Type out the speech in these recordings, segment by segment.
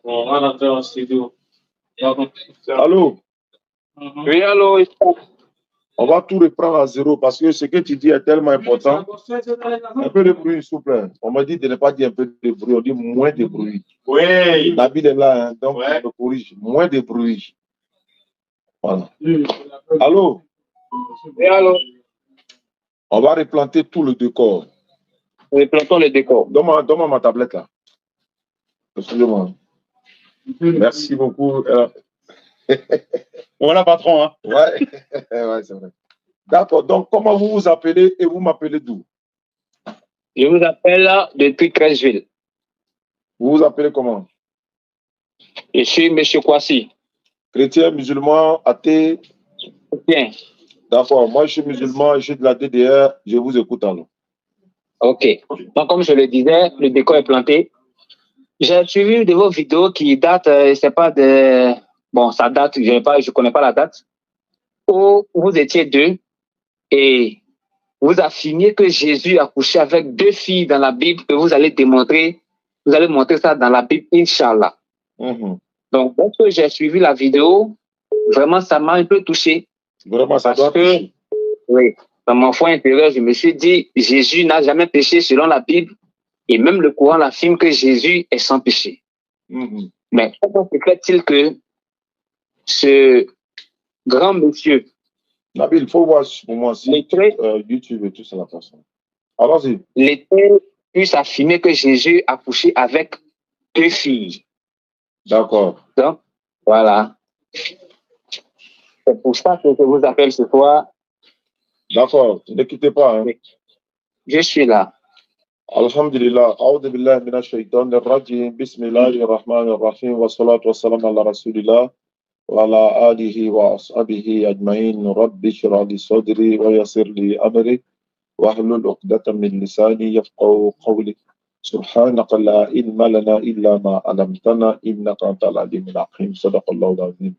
On va rentrer en studio. Allô? Oui, allô. On va tout reprendre à zéro parce que ce que tu dis est tellement important. Un peu de bruit, s'il vous plaît. On m'a dit de ne pas dire un peu de bruit, on dit moins de bruit. Oui. Nabil est là, hein, donc on me corrige. Moins de bruit. Voilà. Allô? Oui, allô. On va replanter tout le décor. Replantons le décor. Donne-moi ma tablette là. Excusez-moi. Merci beaucoup. Voilà, patron. Hein. Ouais, ouais c'est vrai. D'accord. Donc, comment vous vous appelez et vous m'appelez d'où? Je vous appelle depuis Crècheville. Vous vous appelez comment? Je suis M. Kwasi. Chrétien, musulman, athée? Bien. D'accord. Moi, je suis musulman, je suis de la DDR. Je vous écoute alors. Ok. Donc, comme je le disais, le décor est planté. J'ai suivi de vos vidéos qui datent, c'est pas de... Bon, ça date, je connais pas la date. Où vous étiez deux et vous affirmiez que Jésus a couché avec deux filles dans la Bible et vous allez montrer ça dans la Bible, Inch'Allah. Donc, lorsque j'ai suivi la vidéo, vraiment, ça m'a un peu touché. Vraiment, ça doit que, toucher. Oui, dans mon fond intérieur, je me suis dit, Jésus n'a jamais péché selon la Bible et même le Coran affirme que Jésus est sans péché. Mais comment se fait-il que ce grand monsieur... Nabil, il faut voir pour moi si YouTube et tout ça la façon. Allons-y. L'État puisse affirmer que Jésus a couché avec deux filles. D'accord. Donc, voilà. C'est pour ça que je vous appelle ce soir. D'accord. Ne quittez pas. Hein. Je suis là. Alhamdulillah. A'udhu billahi minash shaitanir rajim. Bismillahir rahmanir rahim. Wa salatu wa salam ala rasulillah. Wa ala alihi wa ashabihi ajma'in. Rabbi shrah li sadri wa yassir li amri. واحلل عقدة من لساني يفقهوا قولي سبحانك لا علم لنا إلا ما علمتنا إنك أنت العليم الحكيم صدق الله العظيم.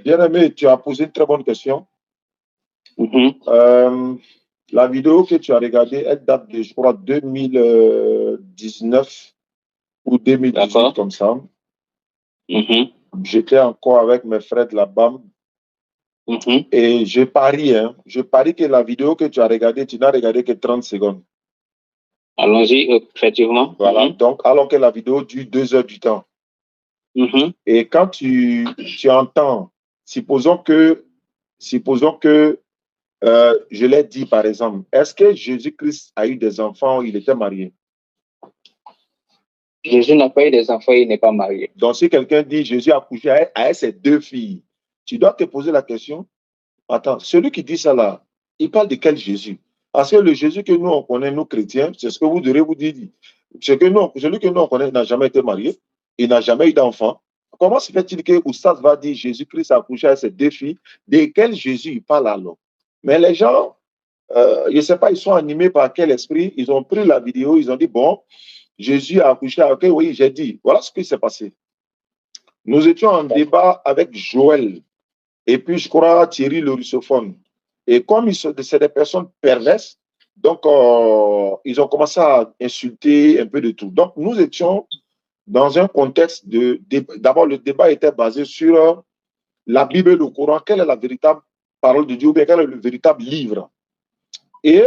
Bien-aimé, tu as posé une très bonne question. La vidéo que tu as regardée, elle date de, je crois, 2019 ou 2018, comme ça. J'étais encore avec mes frères de la BAM. Et je parie que la vidéo que tu as regardée, tu n'as regardé que 30 secondes. Allons-y, effectivement. Voilà, donc alors que la vidéo dure 2 heures du temps. Et quand tu entends, supposons que je l'ai dit par exemple, est-ce que Jésus-Christ a eu des enfants, il était marié? Jésus n'a pas eu des enfants, il n'est pas marié. Donc si quelqu'un dit Jésus a couché avec ses deux filles, tu dois te poser la question, attends, celui qui dit ça là, il parle de quel Jésus? Parce que le Jésus que nous on connaît, nous chrétiens, c'est ce que vous devez vous dire. Celui que nous on connaît n'a jamais été marié, il n'a jamais eu d'enfant. Comment se fait-il que Oustaz va dire Jésus-Christ a couché avec ses deux filles? De quel Jésus il parle alors? Mais les gens, je ne sais pas, ils sont animés par quel esprit? Ils ont pris la vidéo, ils ont dit bon, Jésus a accouché. Ok, oui, j'ai dit. Voilà ce qui s'est passé. Nous étions en débat avec Joël et puis je crois Thierry le russophone. Et comme c'est des personnes perverses, donc ils ont commencé à insulter un peu de tout. Donc nous étions dans un contexte de... D'abord, le débat était basé sur la Bible et le Coran. Quelle est la véritable parole de Dieu ou bien quel est le véritable livre? Et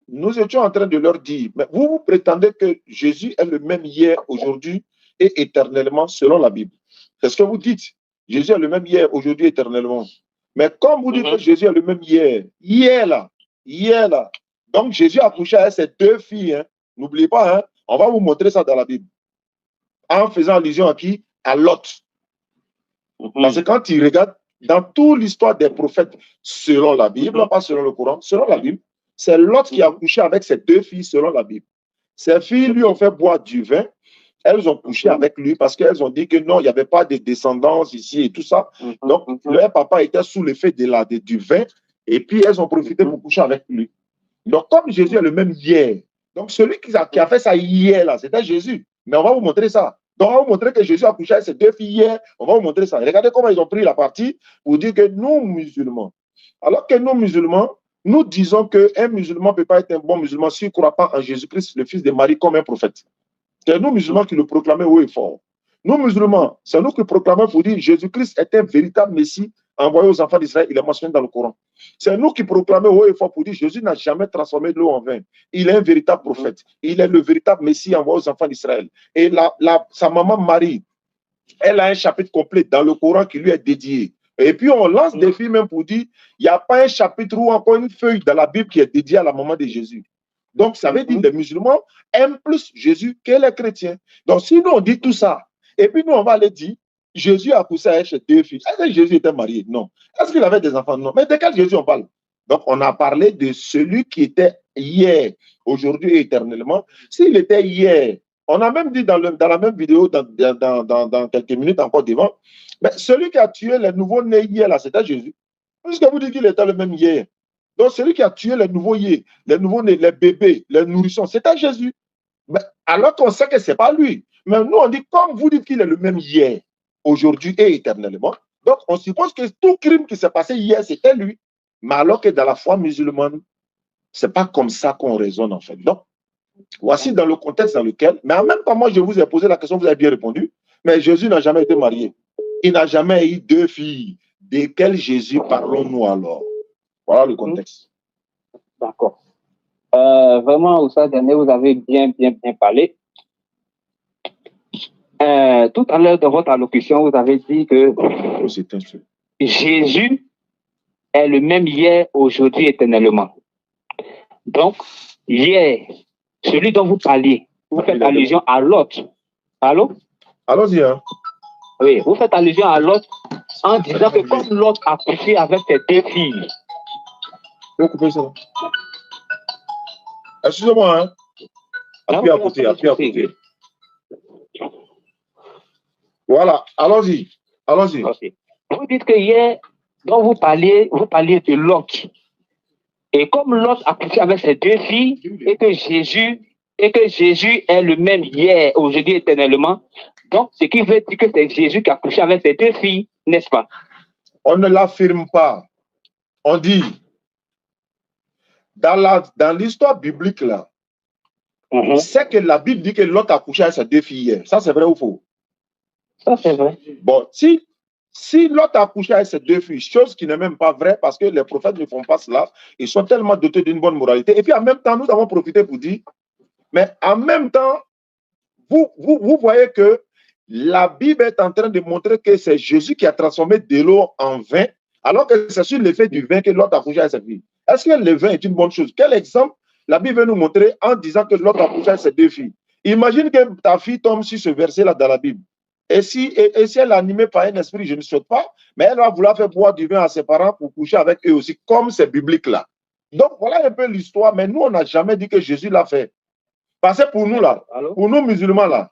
nous étions en train de leur dire, mais vous prétendez que Jésus est le même hier, aujourd'hui et éternellement selon la Bible. C'est ce que vous dites. Jésus est le même hier, aujourd'hui, éternellement. Mais comme vous dites que Jésus est le même hier là. Donc Jésus a couché avec ses deux filles. Hein. N'oubliez pas, hein, on va vous montrer ça dans la Bible. En faisant allusion à qui? À Lot. Parce que quand tu regardes dans toute l'histoire des prophètes, selon la Bible, pas selon le Coran, selon la Bible, c'est Lot qui a couché avec ses deux filles selon la Bible. Ses filles lui ont fait boire du vin. Elles ont couché avec lui parce qu'elles ont dit que non, il n'y avait pas de descendance ici et tout ça. Donc, leur papa était sous l'effet du vin et puis elles ont profité pour coucher avec lui. Donc, comme Jésus est le même hier, donc celui qui a fait ça hier, là, c'était Jésus. Mais on va vous montrer ça. Donc, on va vous montrer que Jésus a couché avec ses deux filles hier. On va vous montrer ça. Regardez comment ils ont pris la partie pour dire que nous, musulmans, alors que nous, musulmans, nous disons qu'un musulman ne peut pas être un bon musulman s'il ne croit pas en Jésus-Christ, le fils de Marie, comme un prophète. C'est nous musulmans qui le proclamons haut et fort. Nous musulmans, c'est nous qui proclamons pour dire Jésus-Christ est un véritable Messie envoyé aux enfants d'Israël. Il est mentionné dans le Coran. C'est nous qui proclamons haut et fort pour dire Jésus n'a jamais transformé de l'eau en vin. Il est un véritable prophète. Il est le véritable Messie envoyé aux enfants d'Israël. Et sa maman Marie, elle a un chapitre complet dans le Coran qui lui est dédié. Et puis on lance des films même pour dire il n'y a pas un chapitre ou encore une feuille dans la Bible qui est dédiée à la maman de Jésus. Donc ça veut dire que les musulmans aiment plus Jésus que les chrétiens. Donc si nous on dit tout ça, et puis nous on va aller dire Jésus a poussé à chez 2 filles. Est-ce que Jésus était marié? Non. Est-ce qu'il avait des enfants? Non. Mais de quel Jésus on parle? Donc on a parlé de celui qui était hier, aujourd'hui et éternellement. S'il était hier, on a même dit dans la même vidéo, dans quelques minutes encore devant, mais celui qui a tué les nouveaux-nés hier, là, c'était Jésus. Puisque vous dites qu'il était le même hier. Donc, celui qui a tué les nouveaux-nés, les bébés, les nourrissons, c'était Jésus. Mais, alors qu'on sait que ce n'est pas lui. Mais nous, on dit, comme vous dites qu'il est le même hier, aujourd'hui et éternellement, donc on suppose que tout crime qui s'est passé hier, c'était lui. Mais alors que dans la foi musulmane, ce n'est pas comme ça qu'on raisonne, en fait. Donc, voici dans le contexte dans lequel, mais en même temps, moi, je vous ai posé la question, vous avez bien répondu, mais Jésus n'a jamais été marié. Il n'a jamais eu 2 filles. De quel Jésus parlons-nous alors? Voilà le contexte. D'accord. Vraiment, Oussa Diané, vous avez bien parlé. Tout à l'heure, dans votre allocution, vous avez dit que Jésus est le même hier, aujourd'hui, éternellement. Donc, hier, celui dont vous parliez, vous faites allusion à l'autre. Allô? Allons-y, hein? Oui, vous faites allusion à l'autre en disant que comme l'autre a couché avec ses 2 filles. Vous couper ça. Excusez-moi, hein? Appuyez à côté, appuyez à côté. Voilà, allons-y. Allons-y. Okay. Vous dites que hier, dont vous parliez de Lot. Et comme Lot a couché avec ses 2 filles, et que Jésus est le même hier, aujourd'hui, éternellement, donc ce qui veut dire que c'est Jésus qui a couché avec ses 2 filles, n'est-ce pas? On ne l'affirme pas. On dit, dans l'histoire biblique, là, c'est que la Bible dit que Lot a couché avec ses 2 filles hier. Ça, c'est vrai ou faux? Ça, c'est vrai. Bon, si Lot a couché avec ses 2 filles, chose qui n'est même pas vraie parce que les prophètes ne font pas cela, ils sont tellement dotés d'une bonne moralité. Et puis en même temps, nous avons profité pour dire, mais en même temps, vous voyez que la Bible est en train de montrer que c'est Jésus qui a transformé de l'eau en vin, alors que c'est sur l'effet du vin que Lot a couché avec ses filles. Est-ce que le vin est une bonne chose? Quel exemple la Bible veut nous montrer en disant que Lot a couché avec ses 2 filles? Imagine que ta fille tombe sur ce verset-là dans la Bible. Et si elle est animée par un esprit, je ne souhaite pas, mais elle va vouloir faire boire du vin à ses parents pour coucher avec eux aussi, comme c'est biblique là. Donc voilà un peu l'histoire, mais nous, on n'a jamais dit que Jésus l'a fait. Parce que pour nous là, pour nous musulmans là,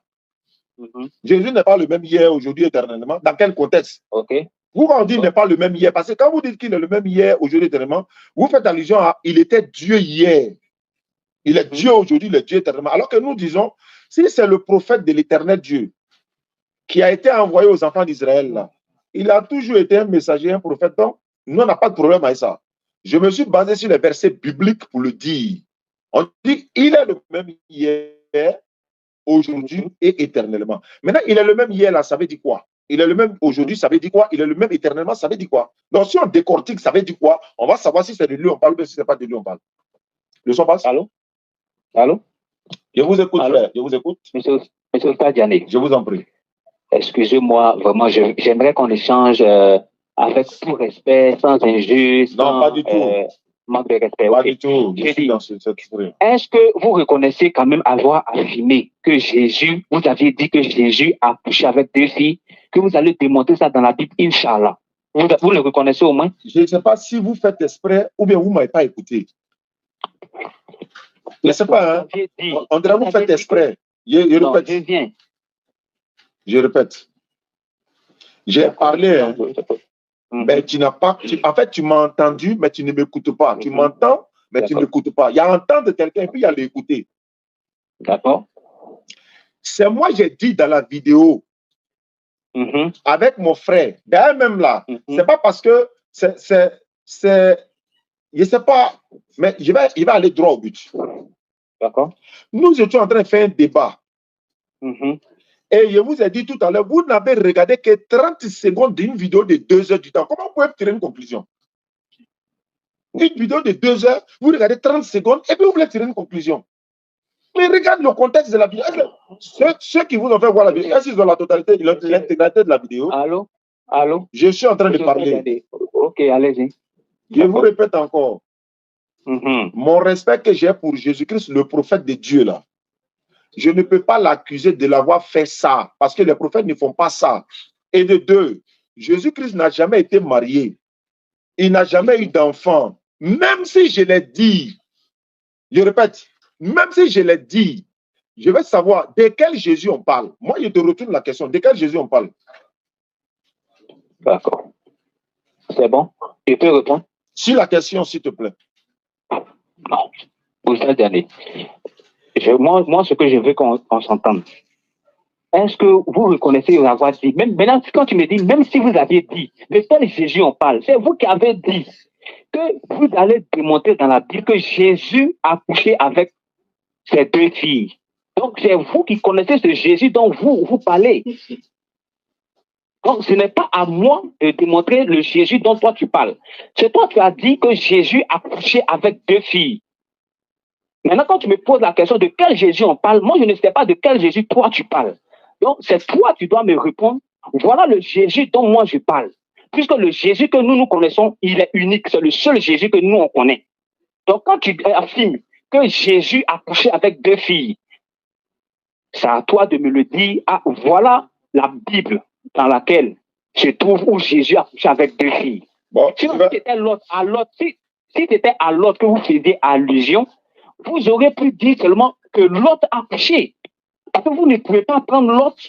Jésus n'est pas le même hier, aujourd'hui, éternellement. Dans quel contexte? Vous, quand on dit n'est pas le même hier, parce que quand vous dites qu'il est le même hier, aujourd'hui, éternellement, vous faites allusion à il était Dieu hier. Il est Dieu aujourd'hui, il est Dieu éternellement. Alors que nous disons, si c'est le prophète de l'éternel Dieu qui a été envoyé aux enfants d'Israël, là, il a toujours été un messager, un prophète. Donc, nous, on n'a pas de problème avec ça. Je me suis basé sur les versets bibliques pour le dire. On dit il est le même hier, aujourd'hui et éternellement. Maintenant, il est le même hier, là, ça veut dire quoi? Il est le même aujourd'hui, ça veut dire quoi? Il est le même éternellement, ça veut dire quoi? Donc, si on décortique, ça veut dire quoi? On va savoir si c'est de lui on parle ou si ce n'est pas de lui on parle. Le son passe? Allô? Allô? Je vous écoute, frère. Je vous écoute. Monsieur Stadiané. Je vous en prie. Excusez-moi, vraiment, j'aimerais qu'on échange avec tout respect, sans injure, sans pas du tout. Manque de respect. Pas du tout. Est-ce que vous reconnaissez quand même avoir affirmé que Jésus, vous aviez dit que Jésus a couché avec 2 filles, que vous allez démontrer ça dans la Bible, Inch'Allah? Vous le reconnaissez au moins? Je ne sais pas si vous faites exprès ou bien vous ne m'avez pas écouté. Je ne sais pas, hein? On dirait que vous faites exprès. Je répète. J'ai parlé, hein? Mais tu n'as pas. En fait, tu m'as entendu, mais tu ne m'écoutes pas. Tu m'entends, mais tu ne m'écoutes pas. Il y a entendre quelqu'un et puis il y a l'écouter. D'accord. C'est moi, j'ai dit dans la vidéo, avec mon frère, d'ailleurs même là, c'est pas parce que je ne sais pas, mais il va aller droit au but. D'accord. Nous étions en train de faire un débat Mhm. Et je vous ai dit tout à l'heure, vous n'avez regardé que 30 secondes d'une vidéo de 2 heures du temps. Comment vous pouvez tirer une conclusion? Une vidéo de 2 heures, vous regardez 30 secondes et puis vous voulez tirer une conclusion. Mais regarde le contexte de la vidéo. Ceux qui vous ont fait voir la vidéo, est-ce qu'ils ont la totalité, l'intégralité de la vidéo? Allô? Allô? Je suis en train de parler. Ok, allez-y. Je vous répète encore. Mhm. Mon respect que j'ai pour Jésus-Christ, le prophète de Dieu, là, je ne peux pas l'accuser de l'avoir fait ça, parce que les prophètes ne font pas ça. Et de deux, Jésus-Christ n'a jamais été marié. Il n'a jamais eu d'enfant. Même si je l'ai dit, je répète, même si je l'ai dit, je veux savoir de quel Jésus on parle. Moi, je te retourne la question. De quel Jésus on parle? D'accord. C'est bon? Je peux répondre? Sur la question, s'il te plaît. Non. Vous êtes allé. Moi, ce que je veux qu'on s'entende, est-ce que vous reconnaissez avoir dit, même maintenant, quand tu me dis, même si vous aviez dit, de quel Jésus on parle, c'est vous qui avez dit que vous allez démontrer dans la Bible que Jésus a couché avec ses 2 filles. Donc, c'est vous qui connaissez ce Jésus dont vous parlez. Donc, ce n'est pas à moi de démontrer le Jésus dont toi tu parles. C'est toi qui as dit que Jésus a couché avec 2 filles. Maintenant, quand tu me poses la question de quel Jésus on parle, moi, je ne sais pas de quel Jésus toi tu parles. Donc, c'est toi qui dois me répondre. Voilà le Jésus dont moi je parle. Puisque le Jésus que nous connaissons, il est unique. C'est le seul Jésus que nous on connaît. Donc, quand tu affirmes que Jésus a couché avec 2 filles, c'est à toi de me le dire. Ah, voilà la Bible dans laquelle se trouve où Jésus a couché avec 2 filles. Bon, Si c'était à l'autre que vous faisiez allusion, vous aurez pu dire seulement que l'autre a couché. Parce que vous ne pouvez pas prendre l'autre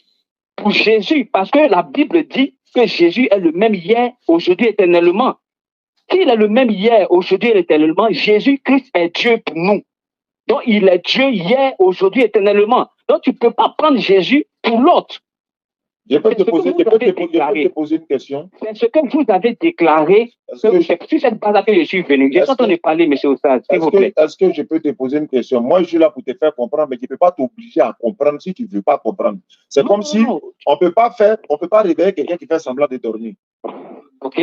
pour Jésus, parce que la Bible dit que Jésus est le même hier, aujourd'hui, éternellement. S'il est le même hier, aujourd'hui et éternellement, Jésus-Christ est Dieu pour nous. Donc, il est Dieu hier, aujourd'hui, éternellement. Donc, tu ne peux pas prendre Jésus pour l'autre. Je peux te poser une question. C'est ce que vous avez déclaré. C'est sur cette base que je suis venu. J'ai entendu parler, M. Oussad, s'il vous plaît. Est-ce que je peux te poser une question? Moi, je suis là pour te faire comprendre, mais je ne peux pas t'obliger à comprendre si tu ne veux pas comprendre. C'est comme si on ne peut pas réveiller quelqu'un qui fait semblant de dormir. OK.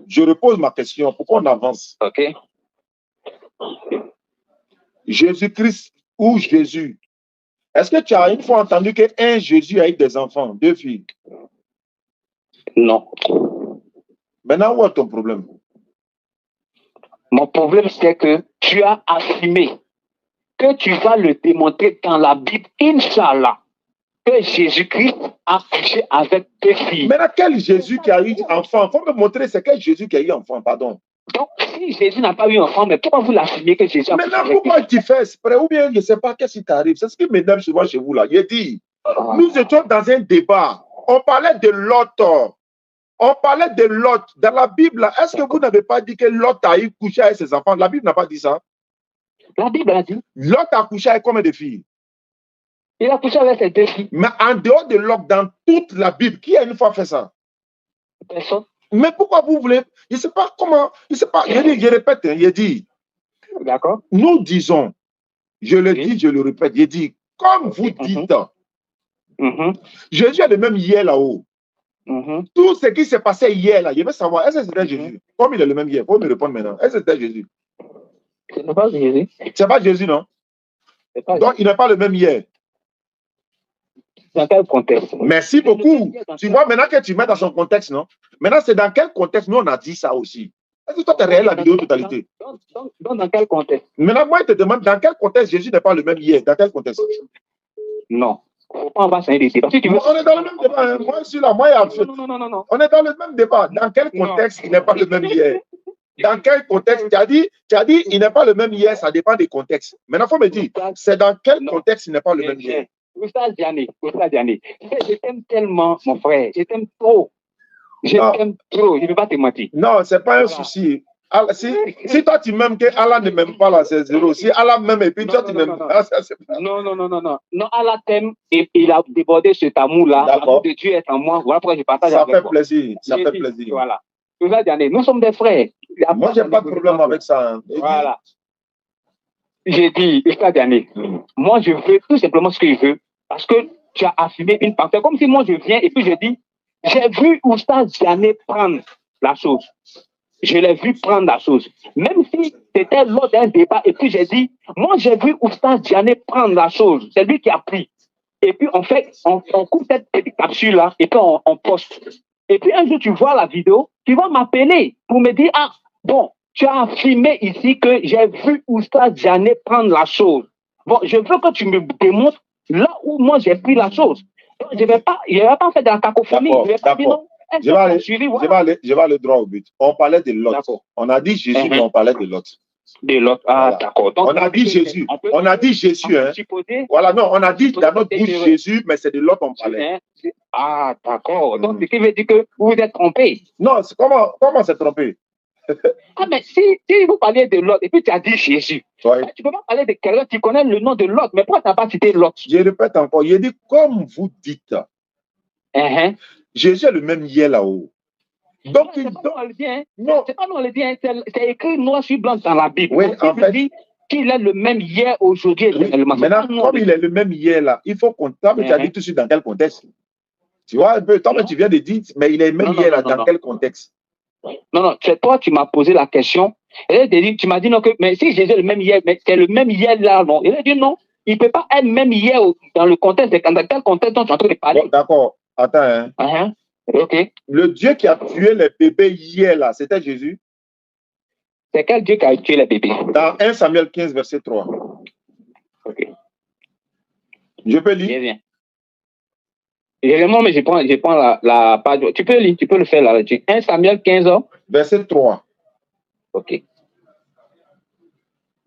Je repose ma question. Pourquoi on avance? OK. Jésus-Christ ou Jésus? Est-ce que tu as une fois entendu qu'un Jésus a eu des enfants, 2 filles? Non. Maintenant, où est ton problème? Mon problème, c'est que tu as affirmé que tu vas le démontrer dans la Bible, Inch'Allah, que Jésus-Christ a couché avec 2 filles. Maintenant, quel Jésus qui a eu enfant? Il faut me montrer c'est quel Jésus qui a eu enfant, pardon. Donc, si Jésus n'a pas eu enfant, mais pourquoi vous l'affirmez que Jésus a couché avec 2 filles? Maintenant, pourquoi tu fais exprès? Ou bien, je ne sais pas qu'est-ce qui t'arrive. C'est ce qui m'énerve souvent chez vous là. Je dis, nous étions dans un débat. On parlait de Lot. On parlait de Lot. Dans la Bible, est-ce que vous n'avez pas dit que Lot a eu couché avec ses enfants? La Bible n'a pas dit ça. La Bible a dit. Lot a couché avec combien de filles? Il a couché avec ses 2 filles. Mais en dehors de Lot, dans toute la Bible, qui a une fois fait ça? Personne. Mais pourquoi vous voulez? Je ne sais pas comment. Je ne sais pas. Je répète, je dis. D'accord. Nous disons, je le dis, je le répète, je dis, comme vous dites, Jésus est le même hier là-haut. Tout ce qui s'est passé hier là, je veux savoir, est-ce que c'était Jésus? Comme il est le même hier, il faut me répondre maintenant. Est-ce que c'était Jésus? Ce n'est pas Jésus. C'est pas Jésus, non? Pas Donc, il n'est pas le même hier. Dans quel contexte? Merci beaucoup. Tu vois, maintenant que tu mets dans son contexte, non? Maintenant, c'est dans quel contexte nous on a dit ça aussi? Est-ce que toi, tu as réel la vidéo totalité? Donc, dans quel contexte? Maintenant, moi, je te demande, dans quel contexte Jésus n'est pas le même hier? Dans quel contexte? Non. On va changer de débat. Si tu veux... On est dans le même débat. Hein. Moi, je suis là. Moi, non. On est dans le même débat. Dans quel contexte il n'est pas le même hier? Dans quel contexte? Tu as dit, il n'est pas le même hier, ça dépend des contextes. Maintenant, il faut me dire, c'est dans quel contexte il n'est pas le même hier? Oussad Diané, je t'aime tellement, mon frère. Je t'aime trop. Je t'aime trop. Je ne vais pas te mentir. Non, ce n'est pas un souci. Si toi tu m'aimes que Allah ne m'aime pas là, c'est zéro. Si Allah m'aime et puis toi tu m'aimes pas, ça c'est pas. Non. Non, Allah t'aime et il a débordé cet amour-là. L'amour de Dieu est en moi. Voilà pourquoi je partage ça avec fait toi. plaisir. Ça fait plaisir. Voilà. Nous sommes des frères. Moi, je n'ai pas de problème avec ça. Hein. Voilà. J'ai dit, Oussad Diané, moi je veux tout simplement ce que je veux. Parce que tu as affirmé une partie. Comme si moi je viens et puis je dis, j'ai vu Oustaz Diané prendre la chose. Je l'ai vu prendre la chose. Même si c'était lors d'un débat et puis j'ai dit, moi j'ai vu Oustaz Diané prendre la chose. C'est lui qui a pris. Et puis on coupe cette petite capsule-là et puis on poste. Et puis un jour tu vois la vidéo, tu vas m'appeler pour me dire, ah, bon, tu as affirmé ici que j'ai vu Oustaz Diané prendre la chose. Bon, je veux que tu me démontres là où moi j'ai pris la chose. Donc, je ne vais pas faire de la cacophonie. Je vais pas dire non. Je vais aller droit au but. On parlait de Lot. On a dit Jésus, mais on parlait de Lot. De Lot, ah, voilà. D'accord. On a dit Jésus. On a dit Jésus. Hein. Voilà, non, on a dit dans notre bouche Jésus, mais c'est de Lot on parlait. Ah, d'accord. Donc, ce qui veut dire que vous vous êtes trompé. Non, comment c'est trompé? Ah, mais si vous parliez de Lot et puis tu as dit Jésus, tu ne peux pas parler de quelqu'un qui connaît le nom de Lot, mais pourquoi tu n'as pas cité Lot? Je répète encore, il dit comme vous dites. Jésus est le même hier là-haut. Donc, c'est pas nous on le dit, hein. Non, c'est pas nous on le dit, hein. C'est écrit noir sur blanc dans la Bible. Oui, en fait. Dit qu'il est le même hier, aujourd'hui et éternellement. Maintenant, comme il est le même hier là, il faut qu'on t'as tu as dit tout de suite dans quel contexte? Tu vois un peu, toi, tu viens de dire, mais il est le même hier là, dans quel contexte? Non, c'est toi qui m'as posé la question. Et tu m'as dit non, mais si Jésus est le même hier, mais c'est le même hier là, non. Il a dit non, il ne peut pas être même hier dans le contexte, dans quel contexte dont tu es en train de parler. Bon, d'accord, attends. Hein. Ok. Le Dieu qui a tué les bébés hier là, c'était Jésus? C'est quel Dieu qui a tué les bébés? Dans 1 Samuel 15, verset 3. Ok. Je peux lire? Bien. Évidemment, mais je prends la page. Tu peux lire, tu peux le faire là. 1 Samuel 15, verset 3. Ok.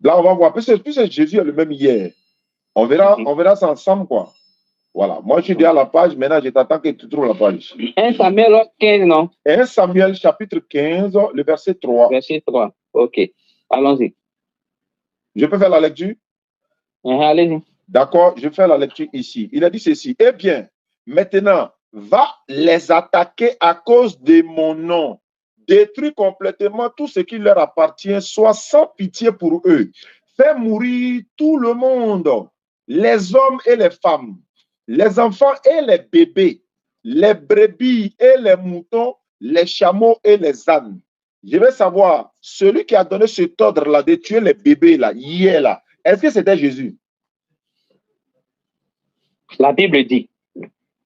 Là, on va voir. Puisque Jésus est le même hier. On verra ça ensemble, quoi. Voilà. Moi, je suis déjà à la page. Maintenant, je t'attends que tu trouves la page. 1 Samuel 15, non? 1 Samuel, chapitre 15, le verset 3. Verset 3. Ok. Allons-y. Je peux faire la lecture? Allez-y. D'accord, je fais la lecture ici. Il a dit ceci. Eh bien, maintenant, va les attaquer à cause de mon nom. Détruis complètement tout ce qui leur appartient. Sois sans pitié pour eux. Fais mourir tout le monde. Les hommes et les femmes. Les enfants et les bébés. Les brebis et les moutons. Les chameaux et les ânes. Je veux savoir, celui qui a donné cet ordre-là de tuer les bébés là, hier là, est-ce que c'était Jésus? La Bible dit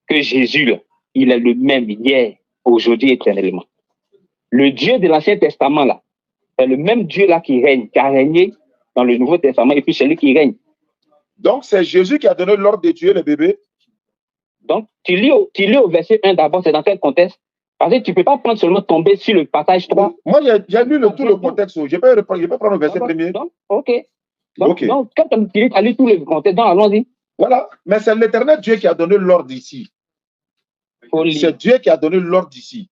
que Jésus, là, il est le même hier, aujourd'hui, éternellement. Le Dieu de l'Ancien Testament, là, c'est le même Dieu là qui règne, qui a régné dans le Nouveau Testament, et puis c'est lui qui règne. Donc, c'est Jésus qui a donné l'ordre de tuer les bébés? Donc, tu lis au verset 1 d'abord, c'est dans quel contexte? Parce que tu ne peux pas prendre seulement tomber sur le passage 3. Moi, j'ai lu tout le contexte. Je peux prendre le verset premier. Ok. Donc, quand tu as lu tout le contexte, allons-y. Voilà. Mais c'est l'Éternel Dieu qui a donné l'ordre ici. C'est Dieu qui a donné l'ordre ici.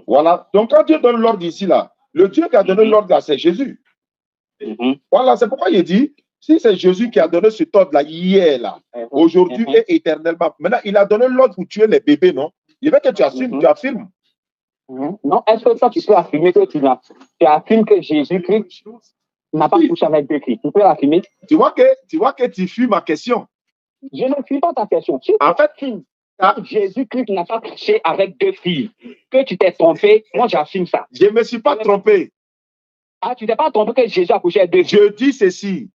Voilà. Donc, quand Dieu donne l'ordre ici, là, le Dieu qui a donné l'ordre là, c'est Jésus. Voilà. C'est pourquoi il dit, si c'est Jésus qui a donné cet ordre-là hier, là, aujourd'hui et éternellement. Maintenant, il a donné l'ordre pour tuer les bébés, non? Il veut que tu affirmes. Non, est-ce que toi, tu peux affirmer que tu affirmes que Jésus-Christ n'a pas couché avec deux filles? Tu peux affirmer? Tu vois que tu fuis ma question. Je ne fuis pas ta question. Si en fait, Jésus-Christ n'a pas couché avec deux filles, que tu t'es trompé, moi j'affirme ça. Je ne me suis pas trompé. Ah, tu t'es pas trompé que Jésus a couché avec deux filles? Je dis ceci.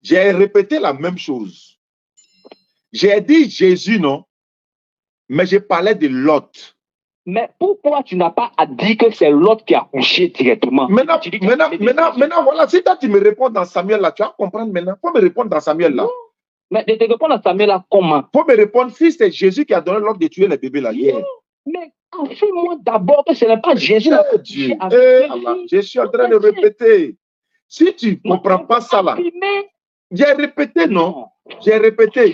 J'ai répété la même chose. J'ai dit Jésus, non? Mais je parlais de Lot. Mais pourquoi tu n'as pas dit que c'est Lot qui a couché directement? Maintenant, voilà, si toi tu me réponds dans Samuel là, tu vas comprendre maintenant. Il faut me répondre dans Samuel là. Non. Mais de te répondre dans Samuel là, comment? Il faut me répondre si c'est Jésus qui a donné l'ordre de tuer les bébés là hier. Mais affirme-moi d'abord que ce n'est pas Jésus là. Je suis en train de répéter. Si tu ne comprends pas ça là, j'ai répété, non? J'ai répété,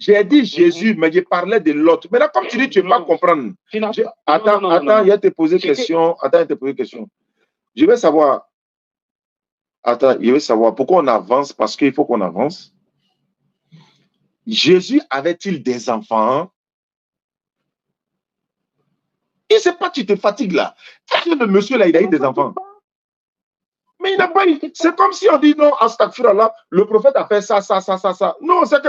j'ai dit Jésus, mais je parlais de l'autre. Maintenant, comme tu dis, tu ne vas pas comprendre. Attends, il y a te poser question. Je vais savoir. Attends, je vais savoir pourquoi on avance, parce qu'il faut qu'on avance. Jésus avait-il des enfants? Il ne sait pas, tu te fatigues là. Est-ce que le monsieur là, il a eu des enfants? Mais il n'a pas eu. C'est comme si on dit non, Astaghfirullah, le prophète a fait ça. Non, c'est que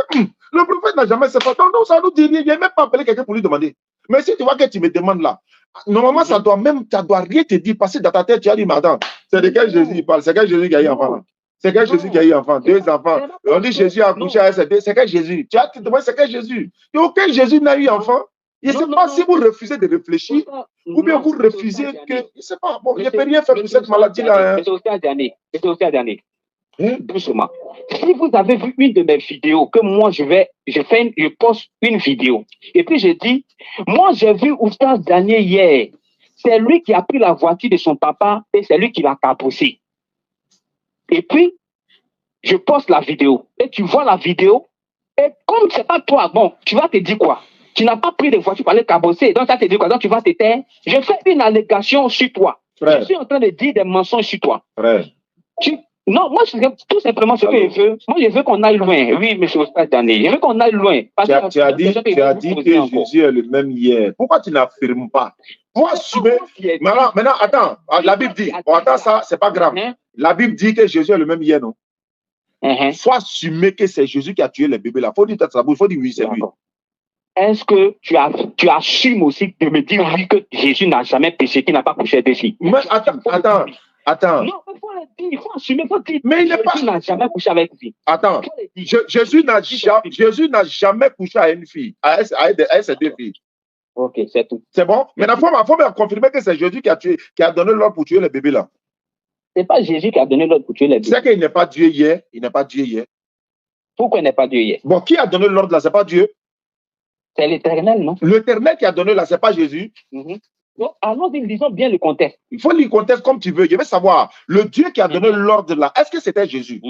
Le prophète n'a jamais fait ça. Non, ça nous dit rien. Il n'a même pas appelé quelqu'un pour lui demander. Mais si tu vois que tu me demandes là, normalement, ça doit rien te dire. Parce que dans ta tête, tu as dit, mais attends, c'est de quel Jésus il parle? C'est quel Jésus qui a eu enfant là? C'est quel Jésus qui a eu enfant? 2 enfants. On dit Jésus a accouché à SAD. C'est quel Jésus? Tu te demandes, c'est quel Jésus? Et aucun Jésus n'a eu enfant. Je ne sais pas si vous refusez de réfléchir ou bien vous refusez que. Je ne sais pas. Bon, je ne peux rien faire pour cette maladie-là. C'est aussi à dernier. Doucement. Si vous avez vu une de mes vidéos, que moi je poste une vidéo, et puis je dis, moi j'ai vu Oustaz Daniel hier. C'est lui qui a pris la voiture de son papa et c'est lui qui l'a cabossé. Et puis, je poste la vidéo. Et tu vois la vidéo, et comme c'est pas toi, bon, tu vas te dire quoi? Tu n'as pas pris de voiture pour aller cabosser. Donc, ça te dit quoi? Donc, tu vas te taire. Je fais une allégation sur toi. Frère. Je suis en train de dire des mensonges sur toi. Frère. Non, moi, tout simplement ce que je veux. Moi, je veux qu'on aille loin. Oui, monsieur Oustaz Daniel. Je veux qu'on aille loin. Tu as dit que Jésus est le même hier. Pourquoi tu n'affirmes pas? Moi, maintenant, attends. La Bible dit. Bon, attends, ça, c'est pas grave. La Bible dit que Jésus est le même hier, non? Faut assumer que c'est Jésus qui a tué les bébés là. Faut dire ça, faut dire oui, c'est lui. Est-ce que tu assumes aussi de me dire oui que Jésus n'a jamais péché, qu'il n'a pas couché des filles? Mais attends. Non, il faut assumer, il faut dire. Mais il n'est pas. Jésus n'a jamais couché avec une fille. Attends. Jésus n'a jamais couché à une fille, à ses 2 filles. Ok, c'est tout. C'est bon? Maintenant, il faut me confirmer que c'est Jésus qui a donné l'ordre pour tuer les bébés là. C'est pas Jésus qui a donné l'ordre pour tuer les bébés. C'est qu'il n'est pas Dieu hier. Il n'est pas Dieu hier. Pourquoi il n'est pas Dieu hier? Bon, qui a donné l'ordre là? C'est pas Dieu. C'est l'Éternel, non? L'Éternel qui a donné là, c'est pas Jésus. Donc, allons-y, lisons bien le contexte. Il faut lire le contexte comme tu veux. Je veux savoir, le Dieu qui a donné l'ordre là, est-ce que c'était Jésus?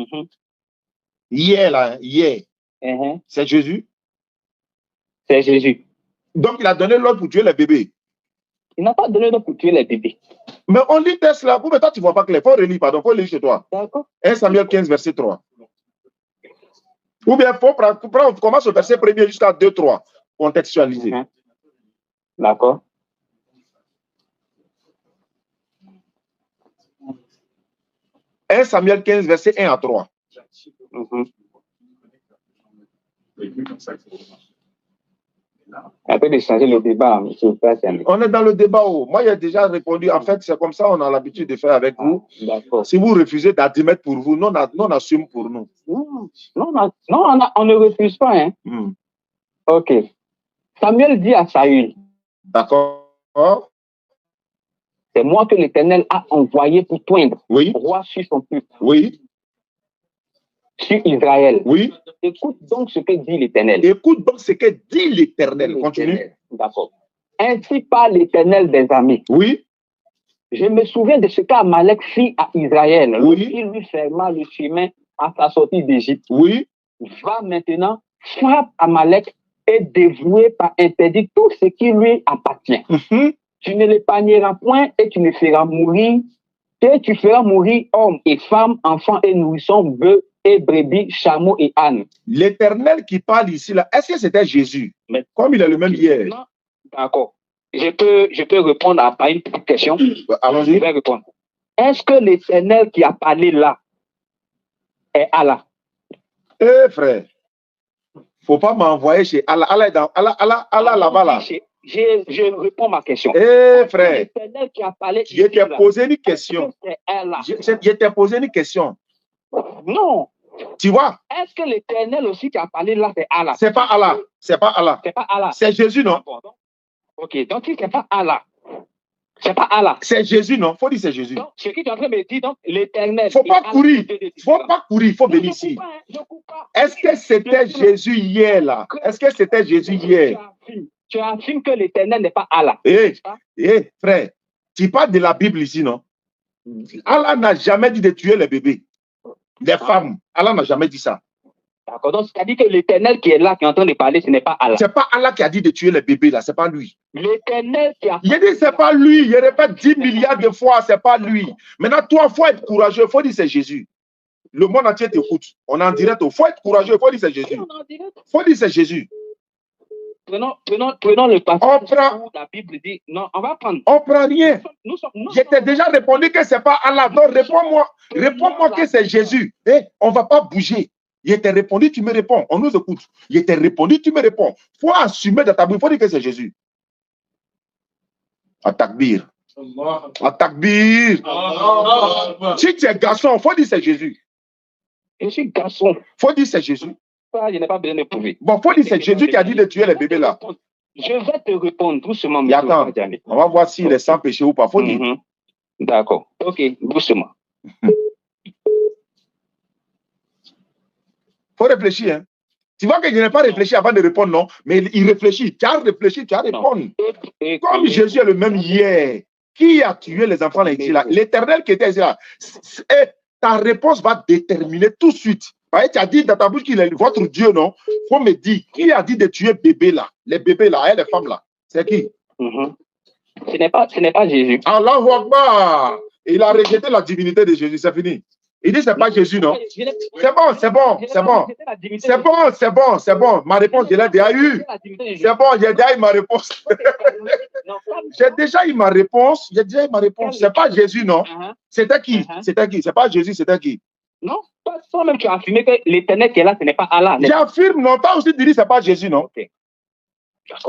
Hier là, hier. C'est Jésus? C'est Jésus. Donc, il a donné l'ordre pour tuer les bébés. Il n'a pas donné l'ordre pour tuer les bébés. Mais on lit texte là. Mais toi, tu ne vois pas clair. Il faut relire, pardon. Il faut lire chez toi. D'accord. 1 Samuel 15, verset 3. Ou bien, on commence au verset 1er jusqu'à 2, 3. Contextualiser. D'accord. « 1 Samuel 15, verset 1 à 3. Un peu de changer le débat, monsieur. On est dans le débat. Moi, j'ai déjà répondu. En fait, c'est comme ça on a l'habitude de faire avec vous. Si vous refusez d'admettre pour vous, non, on assume pour nous. Non, on ne refuse pas. Hein. Ok. Samuel dit à Saül. D'accord. C'est moi que l'Éternel a envoyé pour toindre. Oui. Roi sur son peuple. Oui. Sur Israël. Oui. Écoute donc ce que dit l'Éternel. Écoute donc ce que dit l'Éternel. Continue. D'accord. Ainsi parle l'Éternel des armées. Oui. Je me souviens de ce qu'Amalek fit à Israël. Oui. Il lui ferma le chemin à sa sortie d'Égypte. Oui. Va maintenant, frappe Amalek et dévouer par interdit tout ce qui lui appartient. Tu ne l'épargneras point et tu ne feras mourir, et tu feras mourir hommes et femmes, enfants et nourrissons, bœufs et brebis, chameaux et ânes. L'Éternel qui parle ici, là, est-ce que c'était Jésus? Mais comme il est le même hier. D'accord. Je peux répondre à une petite question. Allons-y. Je vais répondre. Est-ce que l'Éternel qui a parlé là est Allah? Frère, faut pas m'envoyer chez Allah. Allah là-bas là. Je réponds à ma question. Frère, Qui a parlé je t'ai posé une question. Je t'ai posé une question. Non. Tu vois? Est-ce que l'Éternel aussi qui a parlé là, c'est Allah? C'est pas Allah. C'est pas Allah. C'est pas Allah. C'est Jésus, non? Ok, donc si c'est pas Allah. C'est pas Allah. C'est Jésus, non? Faut dire c'est Jésus. Donc, ce que tu es en train de me dire, donc, l'Éternel. Faut pas courir. Faut pas courir. Il faut venir ici. Est-ce que c'était Jésus hier, là? Est-ce que c'était Jésus hier? Tu affirmes que l'Éternel n'est pas Allah. Frère, tu parles de la Bible ici, non? Allah n'a jamais dit de tuer les bébés, les femmes. Allah n'a jamais dit ça. D'accord, donc c'est-à-dire que l'Éternel qui est là, qui est en train de parler, ce n'est pas Allah. C'est pas Allah qui a dit de tuer les bébés, là, c'est pas lui. L'Éternel qui a... Il dit c'est pas lui, il répète 10 milliards de fois, c'est pas lui. Maintenant, toi, il faut être courageux, il faut dire c'est Jésus. Le monde entier t'écoute. On est en direct, il faut être courageux, il faut dire c'est Jésus. Il faut dire c'est Jésus. Prenons le passage où la Bible dit, non, on va prendre. On prend rien. Je t'ai déjà répondu que c'est pas Allah, donc réponds-moi que c'est Jésus. On va pas bouger. Il t'a répondu, tu me réponds. On nous écoute. Il t'a répondu, tu me réponds. Il faut assumer dans ta bouche. Il faut dire que c'est Jésus. Atakbir. Atakbir. Si tu es garçon, il faut dire c'est Jésus. Je suis garçon. Il faut dire c'est Jésus. Ça, je n'ai pas besoin de prouver. Bon, il faut dire c'est Jésus qui a dit de tuer les bébés là. Je vais te répondre doucement. Et attends, on va voir s'il est sans péché ou pas. Faut dire. D'accord. Ok, doucement. Faut réfléchir. Hein. Tu vois que je n'ai pas réfléchi avant de répondre, non? Mais il réfléchit. Tu as réfléchi, tu as répondu. Comme Jésus est le même hier, qui a tué les enfants là, ici, là? L'Éternel qui était ici là. Et ta réponse va déterminer tout de suite. Tu as dit dans ta bouche qu'il est votre Dieu, non? Il faut me dire, qui a dit de tuer bébé là? Les bébés là, et les femmes là? C'est qui? Ce n'est pas Jésus. Allahu Akbar. Il a rejeté la divinité de Jésus, c'est fini. Il dit, c'est pas Jésus, non? C'est bon, c'est bon, c'est bon. C'est bon, c'est bon, c'est bon. Ma réponse, je l'ai déjà eu. C'est bon, j'ai déjà eu ma réponse. J'ai déjà eu ma réponse. J'ai déjà eu ma réponse. C'est pas Jésus, non? C'était qui? C'était qui? C'est pas Jésus, c'était qui? Non, toi-même, tu as affirmé que l'éternel qui est là, ce n'est pas Allah. J'affirme, non? Toi aussi, tu dis, c'est pas Jésus, non?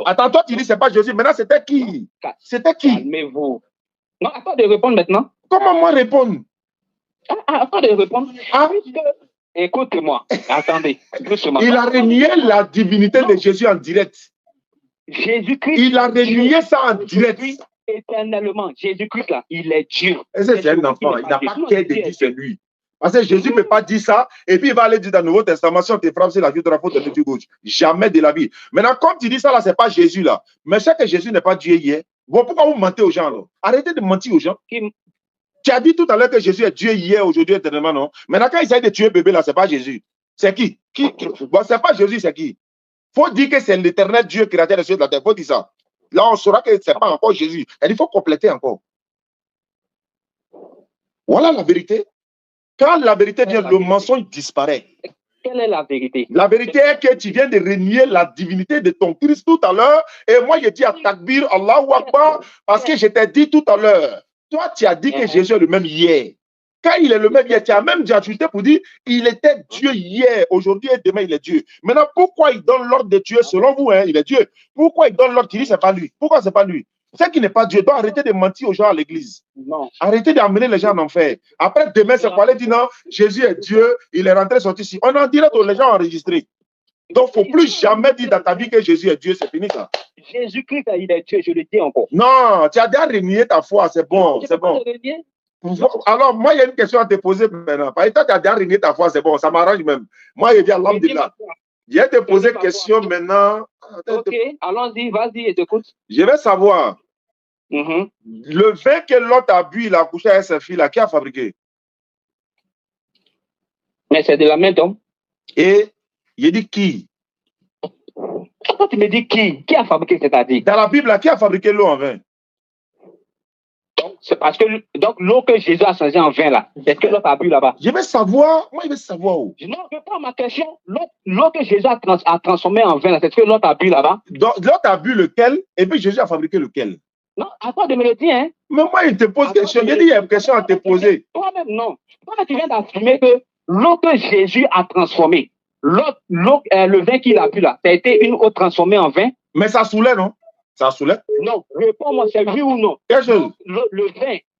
Attends, toi, tu dis, c'est pas Jésus. Maintenant, c'était qui? C'était qui? Calmez-vous. Non, attends de répondre maintenant. Comment moi répondre? Attends de répondre. Écoute-moi. Attendez. Doucement. Il a renié la divinité de Jésus en direct. Jésus-Christ. Il a renié ça en direct. Éternellement. Jésus-Christ, là, il est Dieu. C'est un enfant. Il n'a pas qu'à de dire c'est lui. Parce que Jésus ne peut pas dire ça, et puis il va aller dire dans le Nouveau Testament, si on te frappe, c'est la vie de la faute de Dieu gauche. Jamais de la vie. Maintenant, comme tu dis ça, là, ce n'est pas Jésus, là. Mais c'est que Jésus n'est pas Dieu hier. Bon, pourquoi vous mentez aux gens, là? Arrêtez de mentir aux gens. Tu as dit tout à l'heure que Jésus est Dieu hier, aujourd'hui, éternellement, non? Maintenant, quand il s'agit de tuer bébé, là, ce n'est pas Jésus. C'est qui? Bon, ce n'est pas Jésus, c'est qui? Il faut dire que c'est l'éternel Dieu créateur des cieux et de la terre. Il faut dire ça. Là, on saura que ce n'est pas encore Jésus. Il faut compléter encore. Voilà la vérité. Quand la vérité vient, le mensonge disparaît. Quelle est la vérité? La vérité est que tu viens de renier la divinité de ton Christ tout à l'heure. Et moi, je dis à Takbir, Allahu Akbar, parce que je t'ai dit tout à l'heure. Toi, tu as dit que Jésus est le même hier. Quand il est le même hier, tu as même ajouté pour dire il était Dieu hier, aujourd'hui et demain, il est Dieu. Maintenant, pourquoi il donne l'ordre de tuer selon vous, hein, il est Dieu? Pourquoi il donne l'ordre? Tu dis c'est pas lui. Pourquoi c'est pas lui? C'est qui n'est pas Dieu. Donc arrêtez de mentir aux gens à l'église. Non. Arrêtez d'amener les gens en enfer. Après, demain, c'est pour aller dire non, Jésus est Dieu, il est rentré, sorti ici. On en dirait que les gens enregistrés. Donc, il ne faut plus jamais dire dans ta vie que Jésus est Dieu, c'est fini ça. Jésus-Christ, il est Dieu, je le dis encore. Non, tu as déjà renié ta foi, c'est bon, c'est bon. Alors, moi, il y a une question à te poser maintenant. Par exemple, tu as déjà renié ta foi, c'est bon, ça m'arrange même. Moi, je dis alhamdulillah. Je vais te poser une question maintenant. Ok, allons-y, vas-y, je t'écoute. Je vais savoir. Le vin que l'autre a bu, il a couché avec sa fille, là, qui a fabriqué? Mais c'est de la main d'homme. Et il dit qui? Pourquoi tu me dis qui? Qui a fabriqué, c'est-à-dire? Dans la Bible, là, qui a fabriqué l'eau en vin? C'est parce que l'eau que Jésus a changée en vin, là, c'est que l'autre a bu là-bas. Je vais savoir, moi, je vais savoir où. Non, réponds à ma question. L'eau que Jésus a transformée en vin, là, c'est que l'autre a bu là-bas. L'autre a bu lequel? Et puis Jésus a fabriqué lequel? Non, à toi de me le dire, hein. Mais moi, il te pose une question. Il dit, il y a une question à te poser. Toi-même, non. Toi-même, tu viens d'affirmer que l'eau que Jésus a transformée, le vin qu'il a bu là, ça a été une eau transformée en vin. Mais ça saoulait, non? Ça saoulait? Non, réponds-moi, c'est oui ou non? Quelle chose?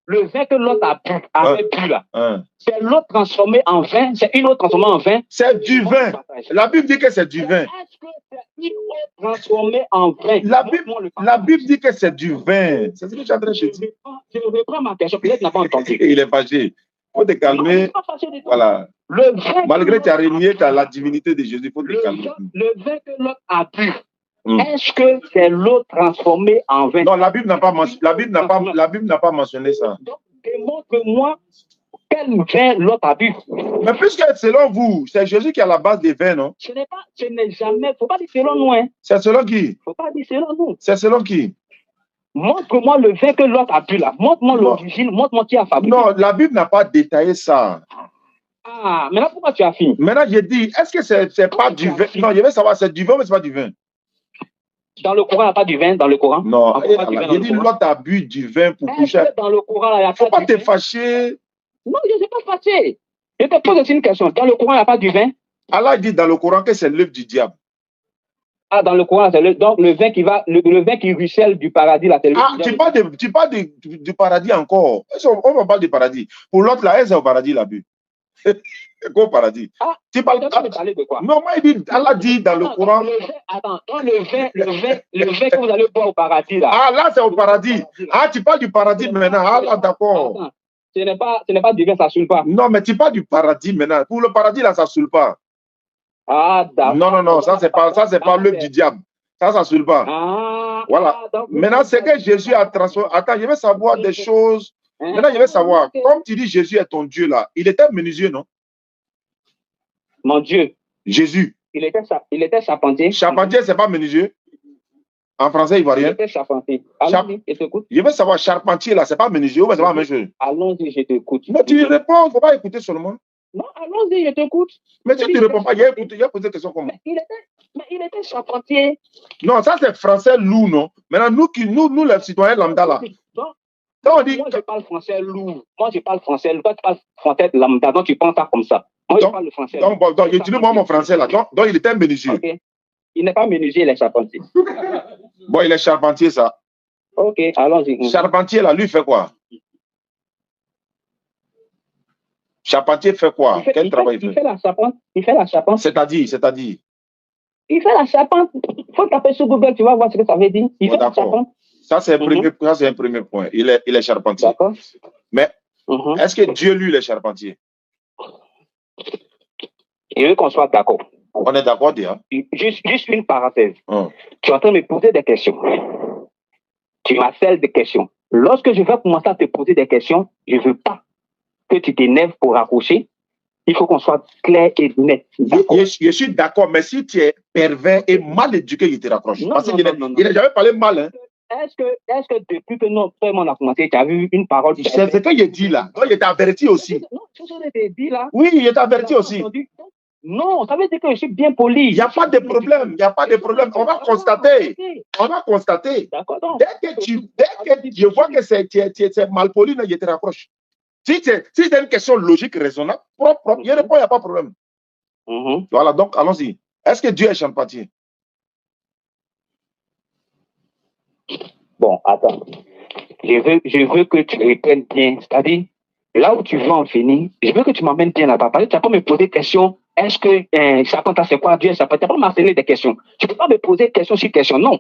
Le vin que l'autre avait bu là, c'est l'eau transformée en vin, c'est une eau transformée en vin. C'est du vin. La Bible dit que c'est du vin. Est-ce que c'est une eau transformée en vin? La Bible dit que c'est du vin. C'est ce que j'ai en train de dire. Je reprends ma question, peut-être que tu n'as pas entendu. Il est fâché. Il faut te calmer. Voilà. Malgré que tu as renié la divinité de Jésus, il faut te calmer. Le vin que l'autre a bu, est-ce que c'est l'eau transformée en vin? Non, la Bible n'a pas mentionné ça. Donc, démontre-moi quel vin l'autre a bu. Mais puisque selon vous, c'est Jésus qui est à la base des vins, non? Ce n'est jamais, il ne faut pas dire selon nous. Hein. C'est selon qui? Il ne faut pas dire selon nous. C'est selon qui? Montre-moi le vin que l'autre a bu là. Montre-moi l'origine, montre-moi qui a fabriqué. Non, la Bible n'a pas détaillé ça. Ah, maintenant pourquoi tu as fini? Maintenant, j'ai dit, est-ce que c'est pas du vin? Non, je veux savoir, c'est du vin mais ce n'est pas du vin. Dans le Coran, il n'y a pas du vin dans le Coran? Non, il dit l'autre a bu du vin pour coucher. Dans le Coran, il n'y a pas du vin. Faut pas te fâcher. Non, je ne suis pas fâché. Je te pose aussi une question. Dans le Coran, il n'y a pas du vin? Allah dit dans le Coran que c'est l'œuvre du diable. Ah, dans le Coran, c'est donc le vin qui va, le vin qui ruisselle du paradis, là, c'est le Ah, tu parles du paradis encore. On va parler du paradis. Pour l'autre, là, elle est au paradis, la bu. Quoi, au paradis? Ah, tu parles parler de quoi? Non, moi, Allah dit dans le Coran. Le vin que vous allez boire au paradis, là. Ah, là, c'est au paradis. Ah, tu parles du paradis maintenant. Ah, là, d'accord. Ce n'est pas du vin, ça ne saoule pas. Non, mais tu parles du paradis maintenant. Pour le paradis, là, ça ne saoule pas. Ah, d'accord. Non, ça, c'est pas l'œuvre du diable. Ça ne saoule pas. Ah, voilà. Maintenant, c'est que Jésus a transformé. Attends, je vais savoir des choses. Maintenant, je vais savoir. Comme tu dis, Jésus est ton Dieu, là. Il était menuisier, non? Mon Dieu. Jésus. Il était charpentier. Charpentier, c'est pas menuisier? En français, ivoirien. Il était charpentier. Allons-y, je t'écoute. Je veux savoir, charpentier, là, c'est pas menuisier ou c'est pas la même chose? Allons-y, je t'écoute. Mais tu réponds, il ne faut pas écouter seulement. Non, allons-y, je t'écoute. Mais si tu ne réponds pas, il y a posé des questions comme moi. Mais il était charpentier. Non, ça c'est français lourd, non? Maintenant, nous les citoyens lambda là. Moi, je parle français lourd. Moi, je parle français lourd. Toi, tu parles français lambda, donc tu penses ça comme ça. Moi, je parle le français lourd. Donc, utilise-moi mon français là. Donc, il était menuisier. Okay. Il n'est pas menuisier, il est charpentier. Bon, il est charpentier, ça. Ok, allons-y. Charpentier là, lui, il fait quoi? Charpentier fait quoi? Quel travail il fait? Il fait la charpente. C'est-à-dire? Il fait la charpente. Il faut taper sur Google, tu vas voir ce que ça veut dire. Il fait la charpente. Ça, c'est un premier point. Il est charpentier. D'accord. Mais est-ce que Dieu, lui, il est charpentier? Je veux qu'on soit d'accord. On est d'accord, déjà. Juste une parenthèse. Tu es en train de me poser des questions. Tu m'appelles des questions. Lorsque je vais commencer à te poser des questions, je ne veux pas que tu t'énerves pour raccrocher. Il faut qu'on soit clair et net. Je suis d'accord, mais si tu es pervers et mal éduqué, il te raccroche. Parce qu'il n'a jamais parlé mal. Hein. Est-ce que depuis que notre monde a commencé, tu as vu une parole? C'est ce qu'il dit là. Donc, il est averti aussi. Non, c'est ce que je t'ai dit là. Oui, il est averti aussi. Non, ça veut dire que je suis bien poli. Il n'y a pas de problème. Il n'y a pas de problème. On va constater. On va constater. Dès que je vois que tu es mal poli, il te raccroche. Si c'est une question logique, raisonnable, propre, il répond, il n'y a pas de problème. Voilà, donc allons-y. Est-ce que Dieu est charpentier? Bon, attends. Je veux que tu reprennes bien. C'est-à-dire, là où tu veux en finir, je veux que tu m'emmènes bien là-bas. Parce que tu n'as pas me poser des questions. Est-ce que charpentier, c'est quoi Dieu est charpentier? Tu n'as pas m'enseigner des questions. Tu ne peux pas me poser question sur question. Non.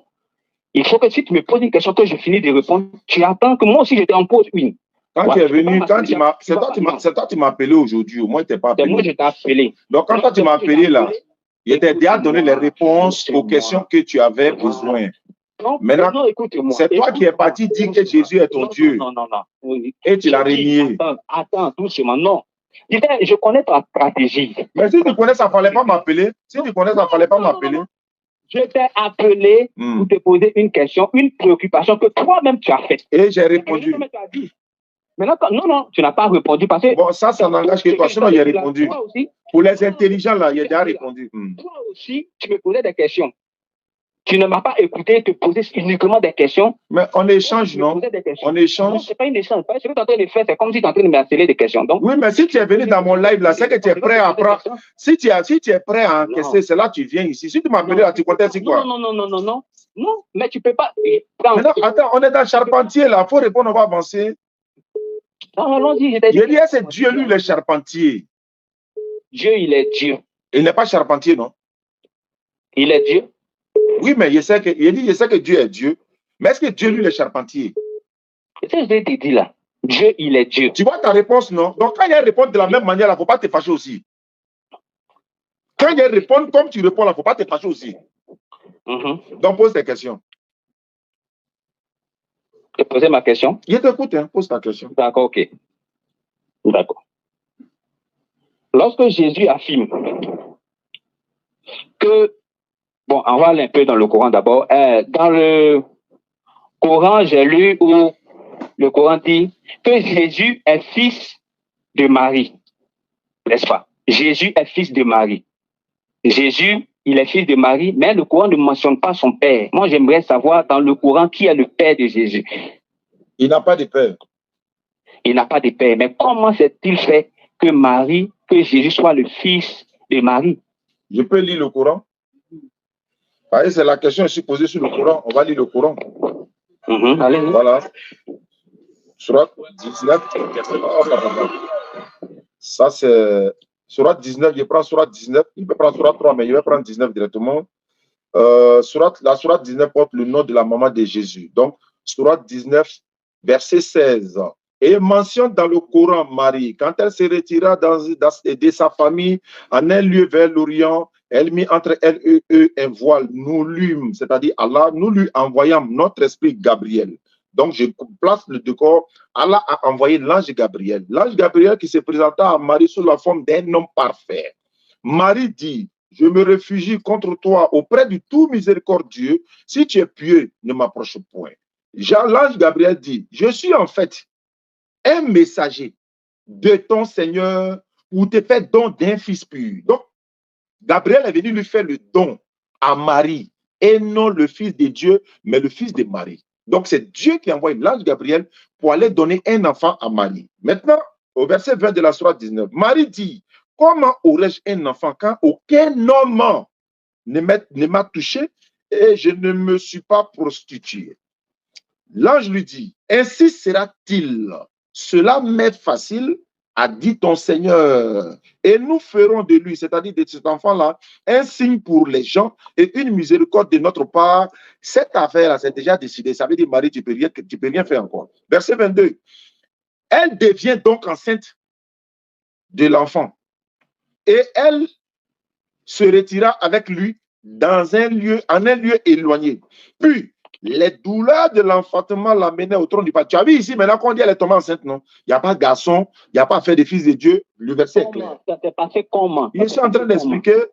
Il faut que si tu me poses une question que je finis de répondre, tu attends que moi aussi je t'en pose une. Quand tu es venu, c'est toi qui m'as appelé aujourd'hui. Au moins, tu n'es pas appelé. C'est moi je t'ai appelé. Donc, quand toi, tu m'as appelé là, il était déjà donné les réponses aux questions que tu avais besoin. Maintenant, c'est toi qui es parti dire que Jésus est ton Dieu. Non. Oui. Et tu l'as renié. Attends, doucement, non. Je connais ta stratégie. Mais si tu connais, ça ne fallait pas m'appeler. Si tu connais, ça ne fallait pas m'appeler. Je t'ai appelé pour te poser une question, une préoccupation que toi-même tu as faite. Et j'ai répondu. Maintenant, non, tu n'as pas répondu parce que... Bon, ça n'engage que toi, sinon j'ai répondu. Pour les intelligents, là, il a déjà répondu. Toi aussi, tu me posais des questions. Tu ne m'as pas écouté te poser uniquement des questions. Mais on échange, non? On échange. Non, ce n'est pas une échange. Ce que tu es en train de faire, c'est comme si tu es en train de m'harceler des questions. Donc, oui, mais si tu es venu dans mon live, là, c'est que tu es prêt à apprendre. Si tu es prêt à encaisser, c'est là que tu viens ici. Si tu m'appelles là, tu comptes c'est quoi? Non, mais tu ne peux pas... Maintenant, attends, on est dans charpentier, là. Il faut répondre, on va avancer. Non, allons-y. Je dis, c'est Dieu, lui, le charpentier. Dieu, il est Dieu. Il n'est pas charpentier, non? Il est Dieu. Oui, mais je sais que Dieu est Dieu. Mais est-ce que Dieu, lui, est charpentier? C'est ce que je t'ai dit là. Dieu, il est Dieu. Tu vois ta réponse, non? Donc, quand il y a une réponse de la même manière, il ne faut pas te fâcher aussi. Quand il y a une réponse comme tu réponds, il ne faut pas te fâcher aussi. Donc, pose tes questions. Je posais ma question. Je t'écoute, hein, pose ta question. D'accord, ok. D'accord. Lorsque Jésus affirme que, bon, on va aller un peu dans le Coran d'abord. Dans le Coran, j'ai lu où le Coran dit que Jésus est fils de Marie. N'est-ce pas? Jésus est fils de Marie. Jésus, il est fils de Marie, mais le Coran ne mentionne pas son père. Moi, j'aimerais savoir dans le Coran qui est le père de Jésus. Il n'a pas de père. Il n'a pas de père. Mais comment s'est-il fait que Jésus soit le fils de Marie? Je peux lire le Coran? Voyez, c'est la question ici posée sur le Coran. On va lire le Coran. Allez-y. Voilà. Surat 19. Ça, c'est Surat 19. Je prends Surat 19. Il peut prendre Surat 3, mais je vais prendre 19 directement. La Surat 19 porte le nom de la maman de Jésus. Donc, Surat 19, verset 16. Et mentionne dans le Coran Marie, quand elle se retira de sa famille en un lieu vers l'Orient, elle mit entre elle et eux un voile. Nous lûmes, c'est-à-dire Allah, nous lui envoyons notre esprit Gabriel. Donc, je place le décor. Allah a envoyé l'ange Gabriel. L'ange Gabriel qui se présenta à Marie sous la forme d'un homme parfait. Marie dit, je me réfugie contre toi auprès du tout miséricordieux. Si tu es pieux, ne m'approche point. L'ange Gabriel dit, je suis en fait un messager de ton Seigneur pour te faire don d'un fils pur. Donc, Gabriel est venu lui faire le don à Marie et non le fils de Dieu, mais le fils de Marie. Donc, c'est Dieu qui envoie l'ange Gabriel pour aller donner un enfant à Marie. Maintenant, au verset 20 de la Sourate 19, Marie dit, comment aurais-je un enfant quand aucun homme ne m'a touché et je ne me suis pas prostituée? L'ange lui dit, ainsi sera-t-il. Cela m'est facile, a dit ton Seigneur. Et nous ferons de lui, c'est-à-dire de cet enfant-là, un signe pour les gens et une miséricorde de notre part. Cette affaire-là, c'est déjà décidé. Ça veut dire, Marie, tu ne peux rien faire encore. Verset 22. Elle devient donc enceinte de l'enfant. Et elle se retira avec lui dans un lieu, en un lieu éloigné. Puis, les douleurs de l'enfantement l'amenaient au trône du Père. Tu as vu ici, maintenant qu'on dit elle est tombée enceinte, non? Il n'y a pas de garçon, il n'y a pas à faire des fils de Dieu. Le verset est clair. Ça s'est passé comment? Je suis en train d'expliquer.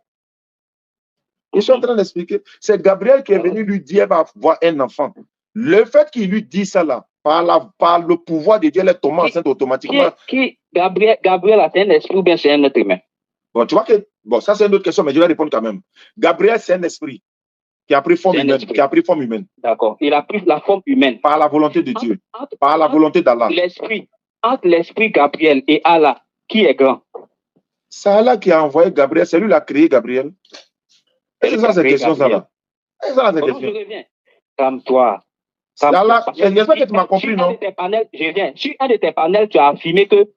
Je suis en train d'expliquer. C'est Gabriel qui est venu lui dire qu'elle va avoir un enfant. Le fait qu'il lui dit ça là, par le pouvoir de Dieu, elle est tombée enceinte automatiquement. Gabriel a un esprit ou bien c'est un être humain? Bon, tu vois que, bon, ça c'est une autre question, mais je vais répondre quand même. Gabriel, c'est un esprit qui a pris forme humaine. D'accord. Il a pris la forme humaine. Par la volonté de Dieu. Par la volonté d'Allah. Entre l'esprit Gabriel et Allah, qui est grand? C'est Allah qui a envoyé Gabriel. C'est lui qui a créé Gabriel. Et c'est ça cette question, ça là. C'est ça la question. Je reviens. Calme-toi. J'espère que tu m'as compris, non? Je viens. Sur un de tes panels, tu as affirmé que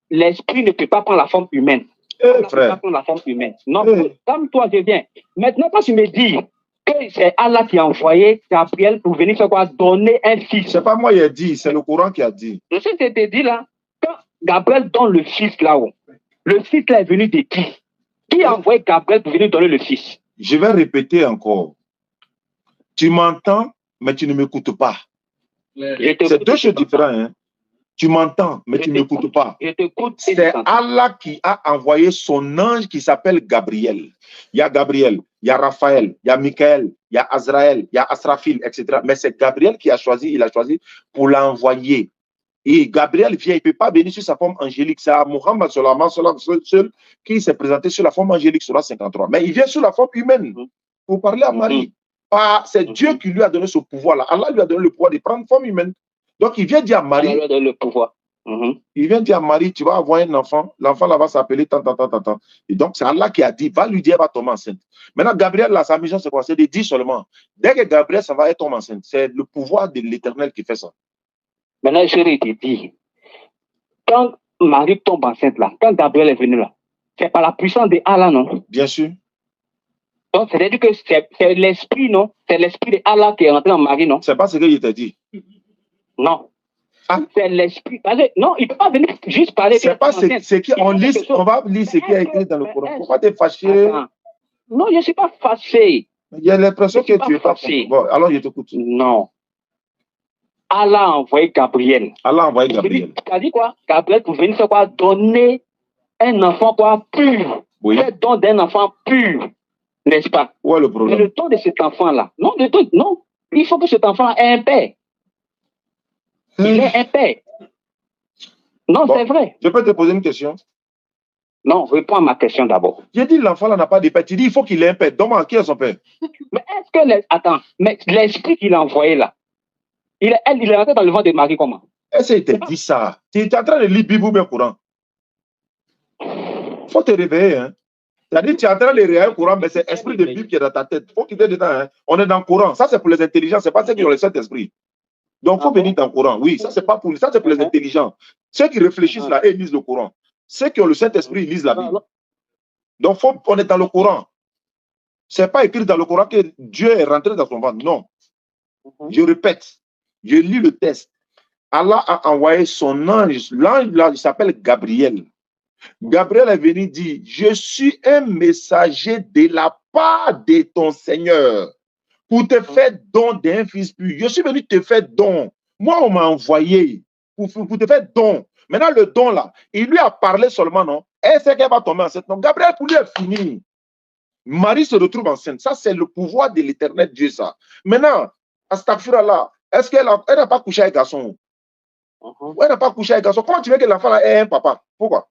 l'esprit ne peut pas prendre la forme humaine. Frère. La forme humaine. Non, calme-toi, je viens. Maintenant, quand tu me dis que c'est Allah qui a envoyé Gabriel pour venir faire quoi? Donner un fils. C'est pas moi qui ai dit, c'est le Coran qui a dit. Je sais ce que tu dis là. Quand Gabriel donne le fils là-haut, le fils là est venu de qui? Qui a envoyé Gabriel pour venir donner le fils? Je vais répéter encore. Tu m'entends, mais tu ne m'écoutes pas. C'est deux choses différentes. Hein? Tu m'entends, mais tu ne m'écoutes pas. C'est Allah qui a envoyé son ange qui s'appelle Gabriel. Il y a Gabriel, il y a Raphaël, il y a Michael, il y a Azraël, il y a Asrafil, etc. Mais c'est Gabriel qui a choisi, il a choisi pour l'envoyer. Et Gabriel vient, il ne peut pas venir sur sa forme angélique. C'est à Muhammad seul qui s'est présenté sur la forme angélique, sur la 53. Mais il vient sur la forme humaine pour parler à Marie. C'est Dieu qui lui a donné ce pouvoir-là. Allah lui a donné le pouvoir de prendre forme humaine. Donc, il vient dire à Marie, Allah lui a donné le pouvoir. Il vient dire à Marie, tu vas avoir un enfant, l'enfant là va s'appeler tant. Et donc, c'est Allah qui a dit, va lui dire, elle va tomber enceinte. Maintenant, Gabriel, là, sa mission, c'est quoi? C'est de dire seulement. Dès que Gabriel, ça va être tomber enceinte. C'est le pouvoir de l'Éternel qui fait ça. Maintenant, je vais te dire, quand Marie tombe enceinte là, quand Gabriel est venu là, c'est par la puissance de Allah, non? Bien sûr. Donc, c'est-à-dire que c'est l'esprit, non? C'est l'esprit de Allah qui est rentré en Marie, non? C'est pas ce qu'il t'a dit. Non. C'est l'esprit. Non, il ne peut pas venir juste parler. C'est pas ce qu'on lit. On va lire ce qui est écrit dans le Coran. Pourquoi tu es fâché? Non, je ne suis pas fâché. Il y a l'impression que tu n'es pas fâché. Bon, alors je t'écoute. Non. Allah a envoyé Gabriel. Allah a envoyé Gabriel. Tu as dit quoi? Gabriel pour venir faire quoi? Donner un enfant quoi? Pur. Oui. Le don d'un enfant pur. N'est-ce pas? Où est le problème? Mais le don de cet enfant-là. Non, non. Il faut que cet enfant ait un père. Il est un père. Non, bon, c'est vrai. Je peux te poser une question? Non, réponds à ma question d'abord. J'ai dit l'enfant là n'a pas de père. Tu dis il faut qu'il ait un père. Donc, qui est son père? Mais est-ce que... Attends, mais l'esprit qu'il a envoyé là, il est rentré dans le ventre de Marie comment? Est-ce qu'il t'a dit ça? Tu es en train de lire Bible ou bien Coran? Il faut te réveiller. Hein? C'est-à-dire, tu es en train de lire le Coran, mais c'est l'esprit de Bible qui est dans ta tête. Il faut quitter dedans. Hein. On est dans le Coran. Ça, c'est pour les intelligents. Ce n'est pas ceux qui ont le Saint-Esprit. Donc, il faut venir dans le Coran. Oui, ça, c'est pas pour ça, c'est pour les intelligents. Ceux qui réfléchissent là, ils lisent le Coran. Ceux qui ont le Saint-Esprit, ils lisent la Bible. Donc, on est dans le Coran. Ce n'est pas écrit dans le Coran que Dieu est rentré dans son ventre. Non. Je répète, je lis le texte. Allah a envoyé son ange. L'ange, là, il s'appelle Gabriel. Gabriel est venu dire, je suis un messager de la part de ton Seigneur pour te faire don d'un fils pur. Je suis venu te faire don. Moi, on m'a envoyé pour te faire don. Maintenant, le don là, il lui a parlé seulement, non? Et c'est qu'elle va tomber enceinte. Non, Gabriel, pour lui, est fini. Marie se retrouve enceinte. Ça, c'est le pouvoir de l'éternel Dieu, ça. Maintenant, Astaghfirullah, est-ce qu'elle n'a pas couché avec un garçon? Elle n'a pas couché avec un garçon. Comment tu veux que l'enfant là ait un papa? Pourquoi?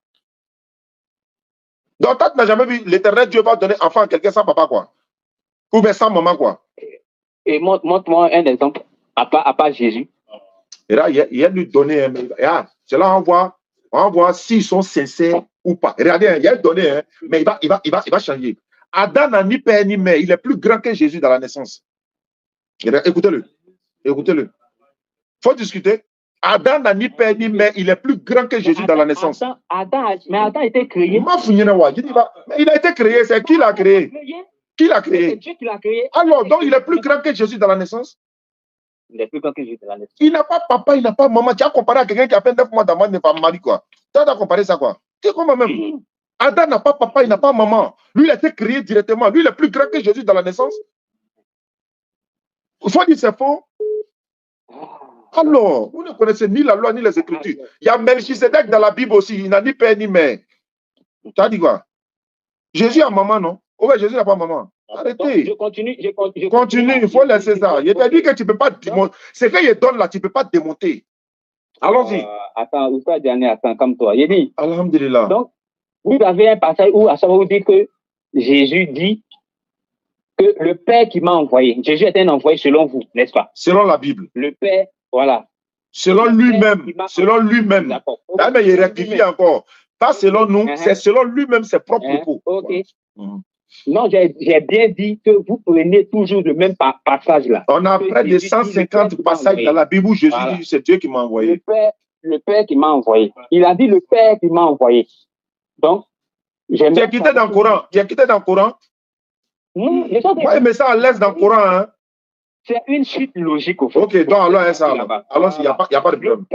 Donc, toi, tu n'as jamais vu l'éternel Dieu va donner enfant à quelqu'un sans papa, quoi. Ou bien sans maman, quoi. Et montre-moi un exemple, à part Jésus. Et là, il a lui donné, cela on voit s'ils sont sincères ou pas. Regardez, il a donné, hein, mais il va changer. Adam n'a ni père ni mère, il est plus grand que Jésus dans la naissance. Écoutez-le. Écoutez-le. Il faut discuter. Adam n'a ni père ni mère, il est plus grand que Jésus dans la naissance. Mais Adam a été créé. Il a été créé, c'est qui l'a créé? Qui l'a créé? C'est Dieu qui l'a créé. Alors, donc il est plus grand que Jésus dans la naissance? Il est plus grand que Jésus dans la naissance. Il n'a pas papa, il n'a pas maman. Tu as comparé à quelqu'un qui a fait 9 mois d'amant, n'est pas mari, quoi. Tu as comparé ça, quoi. C'est comment même? Adam n'a pas papa, il n'a pas maman. Lui, il a été créé directement. Lui, il est plus grand que Jésus dans la naissance. Il faut dire c'est faux. Alors, vous ne connaissez ni la loi ni les Écritures. Il y a Melchisedec dans la Bible aussi. Il n'a ni père ni mère. Tu as dit quoi? Jésus a maman, non? Ouais, Jésus n'a pas maman. Arrêtez. Je continue. Continue, il faut laisser ça. Il t'a dit que tu ne peux pas démonter. C'est qu'il donne là, tu ne peux pas démonter. Allons-y. Attends, ou pas dernier, attends, comme toi. Il dit. Alhamdulillah. Donc, vous avez un passage où à savoir vous dites que Jésus dit que le Père qui m'a envoyé, Jésus est un envoyé selon vous, n'est-ce pas? Selon la Bible. Le Père, voilà. Selon lui-même. Selon lui-même. D'accord. Là, mais il rectifie encore. Pas selon nous, c'est selon lui-même ses propres propos. Ok. Non, j'ai bien dit que vous prenez toujours le même passage là. On a près de 150 passages dans la Bible où Jésus dit c'est Dieu qui m'a envoyé. Le Père qui m'a envoyé. Il a dit le Père qui m'a envoyé. Donc, tu as quitté dans le Coran. Tu as quitté dans le Coran? Non, moi, mais ça à l'aise dans le Coran. Hein? C'est une suite logique au fait. Ok, donc alors, ça. Alors, il n'y a pas de problème.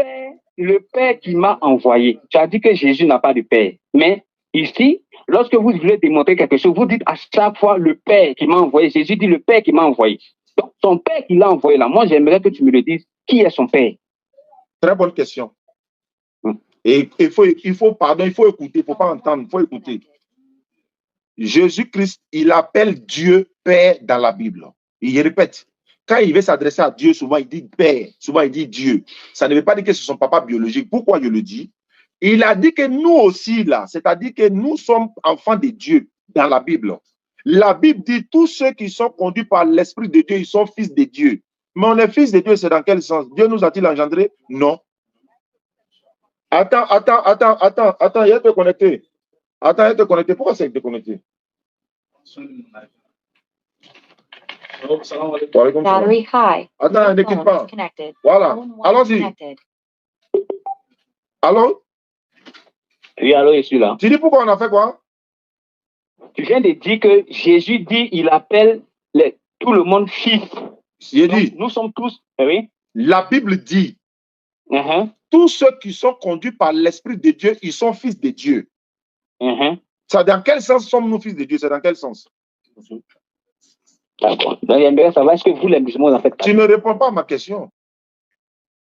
Le Père qui m'a envoyé. Tu as dit que Jésus n'a pas de Père. Mais ici, lorsque vous voulez démontrer quelque chose, vous dites à chaque fois le Père qui m'a envoyé. Jésus dit le Père qui m'a envoyé. Donc, son Père qui l'a envoyé là, moi, j'aimerais que tu me le dises. Qui est son Père? Très bonne question. Et il faut écouter, il ne faut pas entendre, il faut écouter. Jésus-Christ, il appelle Dieu Père dans la Bible. Il répète. Quand il veut s'adresser à Dieu, souvent il dit Père, souvent il dit Dieu. Ça ne veut pas dire que c'est son papa biologique. Pourquoi je le dis? Il a dit que nous aussi, là, c'est-à-dire que nous sommes enfants de Dieu dans la Bible. La Bible dit tous ceux qui sont conduits par l'Esprit de Dieu, ils sont fils de Dieu. Mais on est fils de Dieu, c'est dans quel sens? Dieu nous a-t-il engendré? Non. Attends, il est connecté. Attends, il est connecté. Pourquoi c'est déconnecté? Battery high. Attends, ne quitte pas. Voilà. Allons-y. Allô? Oui, allô, je suis là. Tu dis pourquoi on a fait quoi? Tu viens de dire que Jésus dit il appelle tout le monde fils. J'ai dit. Nous sommes tous. Oui. La Bible dit tous ceux qui sont conduits par l'Esprit de Dieu, ils sont fils de Dieu. Ça, dans quel sens sommes-nous fils de Dieu? C'est dans quel sens? D'accord. Donc, j'aimerais savoir, est-ce que vous, les musulmans, vous en faites partie? Tu ne réponds pas à ma question.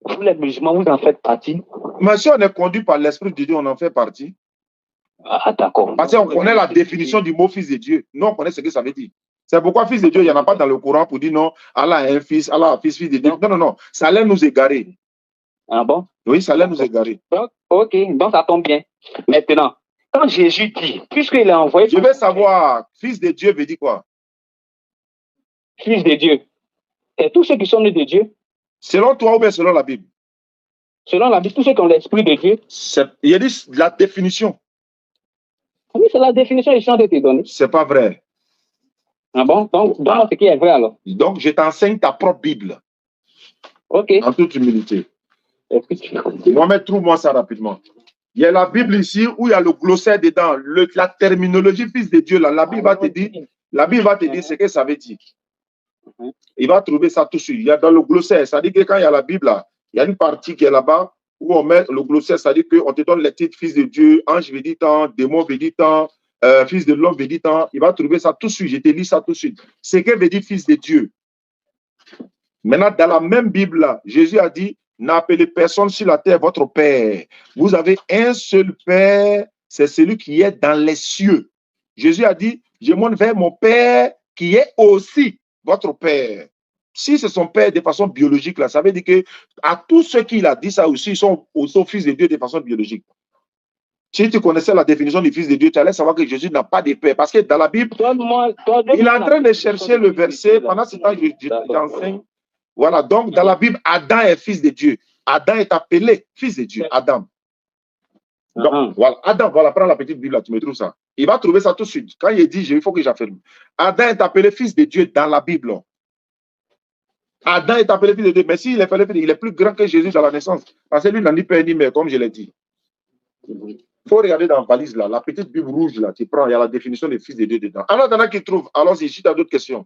Vous, les musulmans, vous en faites partie? Mais si on est conduit par l'Esprit de Dieu, on en fait partie. Ah, d'accord. Parce qu'on connaît la définition du mot fils de Dieu. Nous, on connaît ce que ça veut dire. C'est pourquoi fils de Dieu, il n'y en a pas dans le Coran pour dire non, Allah a un fils, Allah a un fils de Dieu. Non. Ça allait nous égarer. Ah bon? Oui, ça allait nous égarer. Donc, ok, donc ça tombe bien. Maintenant, quand Jésus dit, puisqu'il a envoyé... Je veux savoir, fils de Dieu veut dire quoi? Fils de Dieu. Et tous ceux qui sont nés de Dieu? Selon toi ou bien selon la Bible? Selon la Bible, tous ceux qui ont l'Esprit de Dieu? Il y a dit la définition. Oui, c'est la définition que je suis en train de te donner. C'est pas vrai. Ah bon? Donc, donne-moi ce qui est vrai alors. Donc, je t'enseigne ta propre Bible, Ok. en toute humilité. Est-ce que tu... Mohamed, trouve-moi ça rapidement. Il y a la Bible ici où il y a le glossaire dedans, la terminologie fils de Dieu. Là, la Bible va te dire ce que ça veut dire. Il va trouver ça tout de suite. Il y a dans le glossaire, ça dit que quand il y a la Bible, là, il y a une partie qui est là-bas où on met le glossaire, ça dit qu'on te donne les titres fils de Dieu, ange veut dire tant, démon veut dire tant, fils de l'homme veut dire tant. Il va trouver ça tout de suite. Je te lis ça tout de suite. Ce que veut dire fils de Dieu. Maintenant, dans la même Bible, là, Jésus a dit, n'appelez personne sur la terre votre Père. Vous avez un seul Père, c'est celui qui est dans les cieux. Jésus a dit, je monte vers mon Père qui est aussi votre Père. Si c'est son Père de façon biologique, là, ça veut dire que à tous ceux qui a dit ça aussi, ils sont aussi fils de Dieu de façon biologique. Si tu connaissais la définition du fils de Dieu, tu allais savoir que Jésus n'a pas de père. Parce que dans la Bible, il est en train de chercher le verset. Pendant ce temps, j'enseigne. Voilà, donc dans la Bible, Adam est fils de Dieu. Adam est appelé fils de Dieu, Adam. Donc, voilà, Adam, voilà, prends la petite Bible là, tu me trouves ça. Il va trouver ça tout de suite. Quand il dit, il faut que j'affirme. Adam est appelé fils de Dieu dans la Bible. Adam est appelé fils de Dieu, mais s'il est appelé fils de Dieu, il est plus grand que Jésus dans la naissance. Parce que lui, il n'a ni père ni mère, comme je l'ai dit. Il faut regarder dans la valise là, la petite Bible rouge là, tu prends, il y a la définition des fils de Dieu dedans. Alors, il y en a qui trouvent. Alors, si tu as d'autres questions.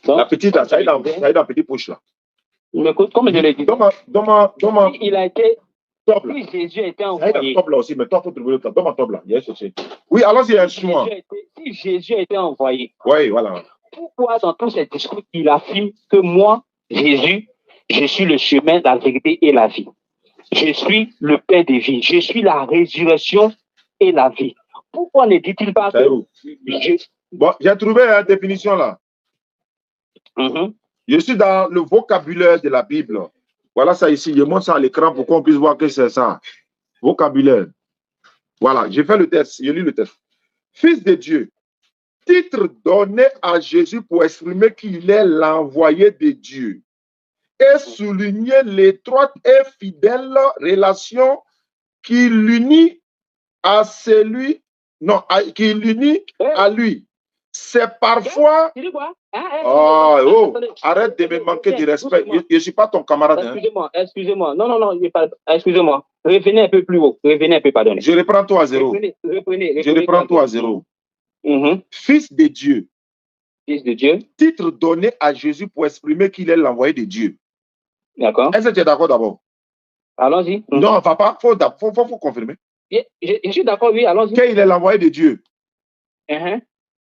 Donc, la petite, ça est dans la petite poche là. Mais écoute, comme je l'ai dit, il a été. Top là. Si Jésus a été envoyé. Top là aussi, mais toi, il faut trouver le top. Donne-moi top là. Yes, oui, alors il y a un chemin. Si Jésus a été envoyé. Oui, voilà. Pourquoi dans tous ces discours, il affirme que moi, Jésus, je suis le chemin, la vérité et la vie. Je suis le Père des vies. Je suis la résurrection et la vie. Pourquoi ne dit-il pas que... Bon, j'ai trouvé la définition là. Je suis dans le vocabulaire de la Bible. Voilà ça ici. Je montre ça à l'écran pour qu'on puisse voir que c'est ça. Vocabulaire. Voilà, j'ai fait le test. Je lis le test. Fils de Dieu. Titre donné à Jésus pour exprimer qu'il est l'envoyé de Dieu et souligner l'étroite et fidèle relation qui l'unit à celui, non, qui l'unit à lui. C'est parfois... arrête de me manquer de respect. Je ne suis pas ton camarade. Excusez-moi. Non, excusez-moi. Revenez un peu plus haut. Revenez un peu, pardonnez. Je reprends toi à zéro. Je reprends toi à zéro. Fils de Dieu. Fils de Dieu. Titre donné à Jésus pour exprimer qu'il est l'envoyé de Dieu. D'accord. Est-ce que tu es d'accord d'abord? Allons-y. Non, on ne va pas. Il faut confirmer. Je suis d'accord, oui, allons-y. Qu'il est l'envoyé de Dieu. Oui.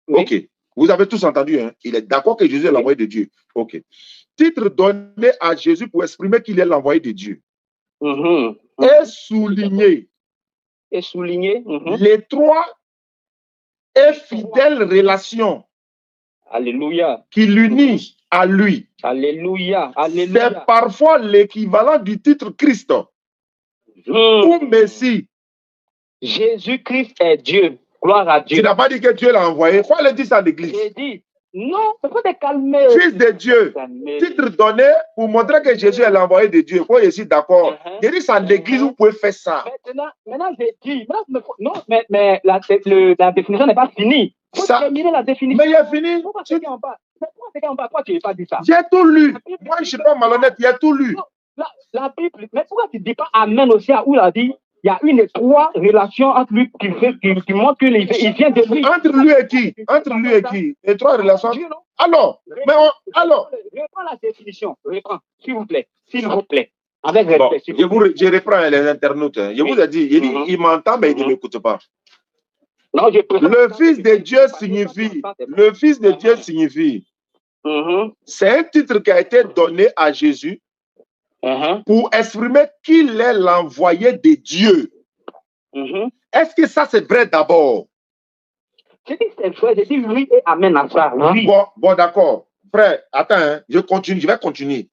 Ok. Vous avez tous entendu, hein? Il est d'accord que Jésus est l'envoyé de Dieu. Ok. Titre donné à Jésus pour exprimer qu'il est l'envoyé de Dieu. Et souligner. L'étroite et fidèle relation. Alléluia. Qui l'unit à lui. Alléluia. C'est parfois l'équivalent du titre Christ. Ou Messie. Jésus-Christ est Dieu. Gloire à Dieu. Tu n'as pas dit que Dieu l'a envoyé. Il faut aller dire ça à l'église. J'ai dit, non, il faut te calmer. Fils de Dieu. Titre donné pour montrer que Jésus est l'envoyé de Dieu. Moi, je suis d'accord. J'ai dit ça à l'église, vous pouvez faire ça. Maintenant j'ai dit, non, mais la définition n'est pas finie. Il faut terminer la définition. Mais il est fini. Pourquoi tu n'as pas dit ça? J'ai tout lu. Moi, je ne suis pas malhonnête, j'ai tout lu. La Bible, mais pourquoi tu ne dis pas Amen aussi à où il a dit? Il y a une étroite relation entre lui qui montre qu'il vient de lui. Entre lui et qui? Entre lui et qui? Étroite relation. Alors, alors. Reprends la définition. Reprends, s'il vous plaît. S'il vous plaît. Avec respect. Je reprends les internautes. Je vous ai dit, il m'entend, mais il ne m'écoute pas. Non, le Fils de Dieu signifie. Le Fils de Dieu signifie. C'est un titre qui a été donné à Jésus. Pour exprimer qu'il est l'envoyé de Dieu. Est-ce que ça c'est vrai d'abord? Je dis c'est vrai, je dis oui et amen à ça. Oui. Bon d'accord. Frère, attends, hein, je vais continuer.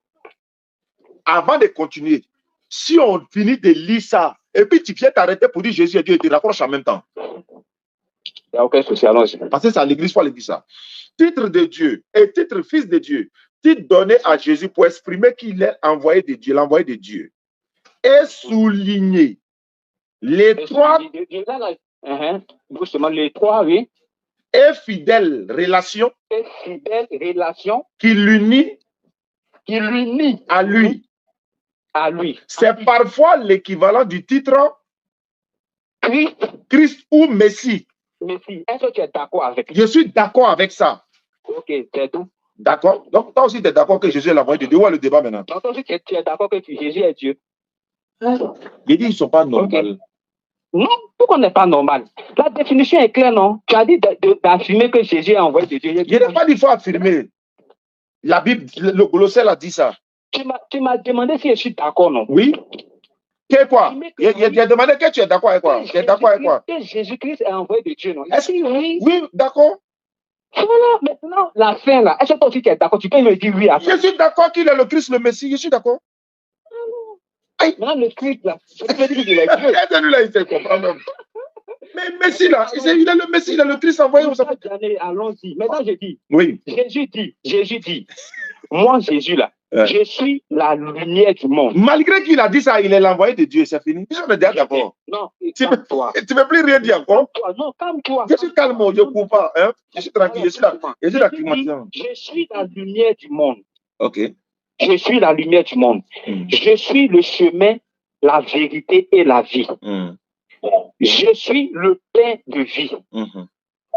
Avant de continuer, si on finit de lire ça, et puis tu viens t'arrêter pour dire Jésus est Dieu et tu raccroches en même temps. Il n'y a aucun souci, allons-y. Parce que c'est à l'église, il faut aller dire ça. Titre de Dieu et titre fils de Dieu. Titre donné à Jésus pour exprimer qu'il est envoyé de Dieu, l'envoyé de Dieu. Et souligner Les trois Justement, les trois, oui. et fidèles relations Et fidèles relations qui l'unit qui l'unit à lui. à lui. C'est parfois l'équivalent du titre Christ, Christ ou Messie. Messie. Est-ce que tu es d'accord avec Je suis d'accord avec ça. Ok, c'est tout. D'accord. Donc, toi aussi, tu es d'accord que Jésus est l'envoyé de Dieu. Où est le débat maintenant? Donc, toi aussi, tu es d'accord que Jésus est Dieu. Il dit ils ne sont pas normaux. Non, pourquoi on n'est pas normal? La définition est claire, non? Tu as dit d'affirmer que Jésus est envoyé de Dieu. Je n'ai pas dit qu'il faut affirmer. La Bible, le Colossel a dit ça. Tu m'as demandé si je suis d'accord, non? Oui. Qu'est quoi? Il a demandé que tu es d'accord avec quoi? Tu es d'accord avec quoi? Que Jésus-Christ est envoyé de Dieu, non? Est-ce que oui? Oui, d'accord. Voilà, maintenant, la fin, là. Est-ce que toi aussi tu es d'accord? Tu peux me dire oui à ça. Je suis d'accord qu'il est le Christ, le Messie. Je suis d'accord. Maintenant, le Christ, là. Je veux dire qu'il est Dieu. Celui-là, il se comprend même. Mais Messie, là, il est le Messie, il est le Christ envoyé. Allons-y. Maintenant, je dis. Oui. Jésus dit. Moi, Jésus, là, je suis la lumière du monde. Malgré qu'il a dit ça, il est l'envoyé de Dieu, c'est fini. On est déjà d'accord. Non, tu ne veux plus rien dire encore. Non, calme-toi. Je suis calme, je ne cours pas. Hein? Je suis tranquille, je suis là. Je suis la lumière du monde. Ok. Je suis la lumière du monde. Je suis le chemin, la vérité et la vie. Je suis le pain de vie.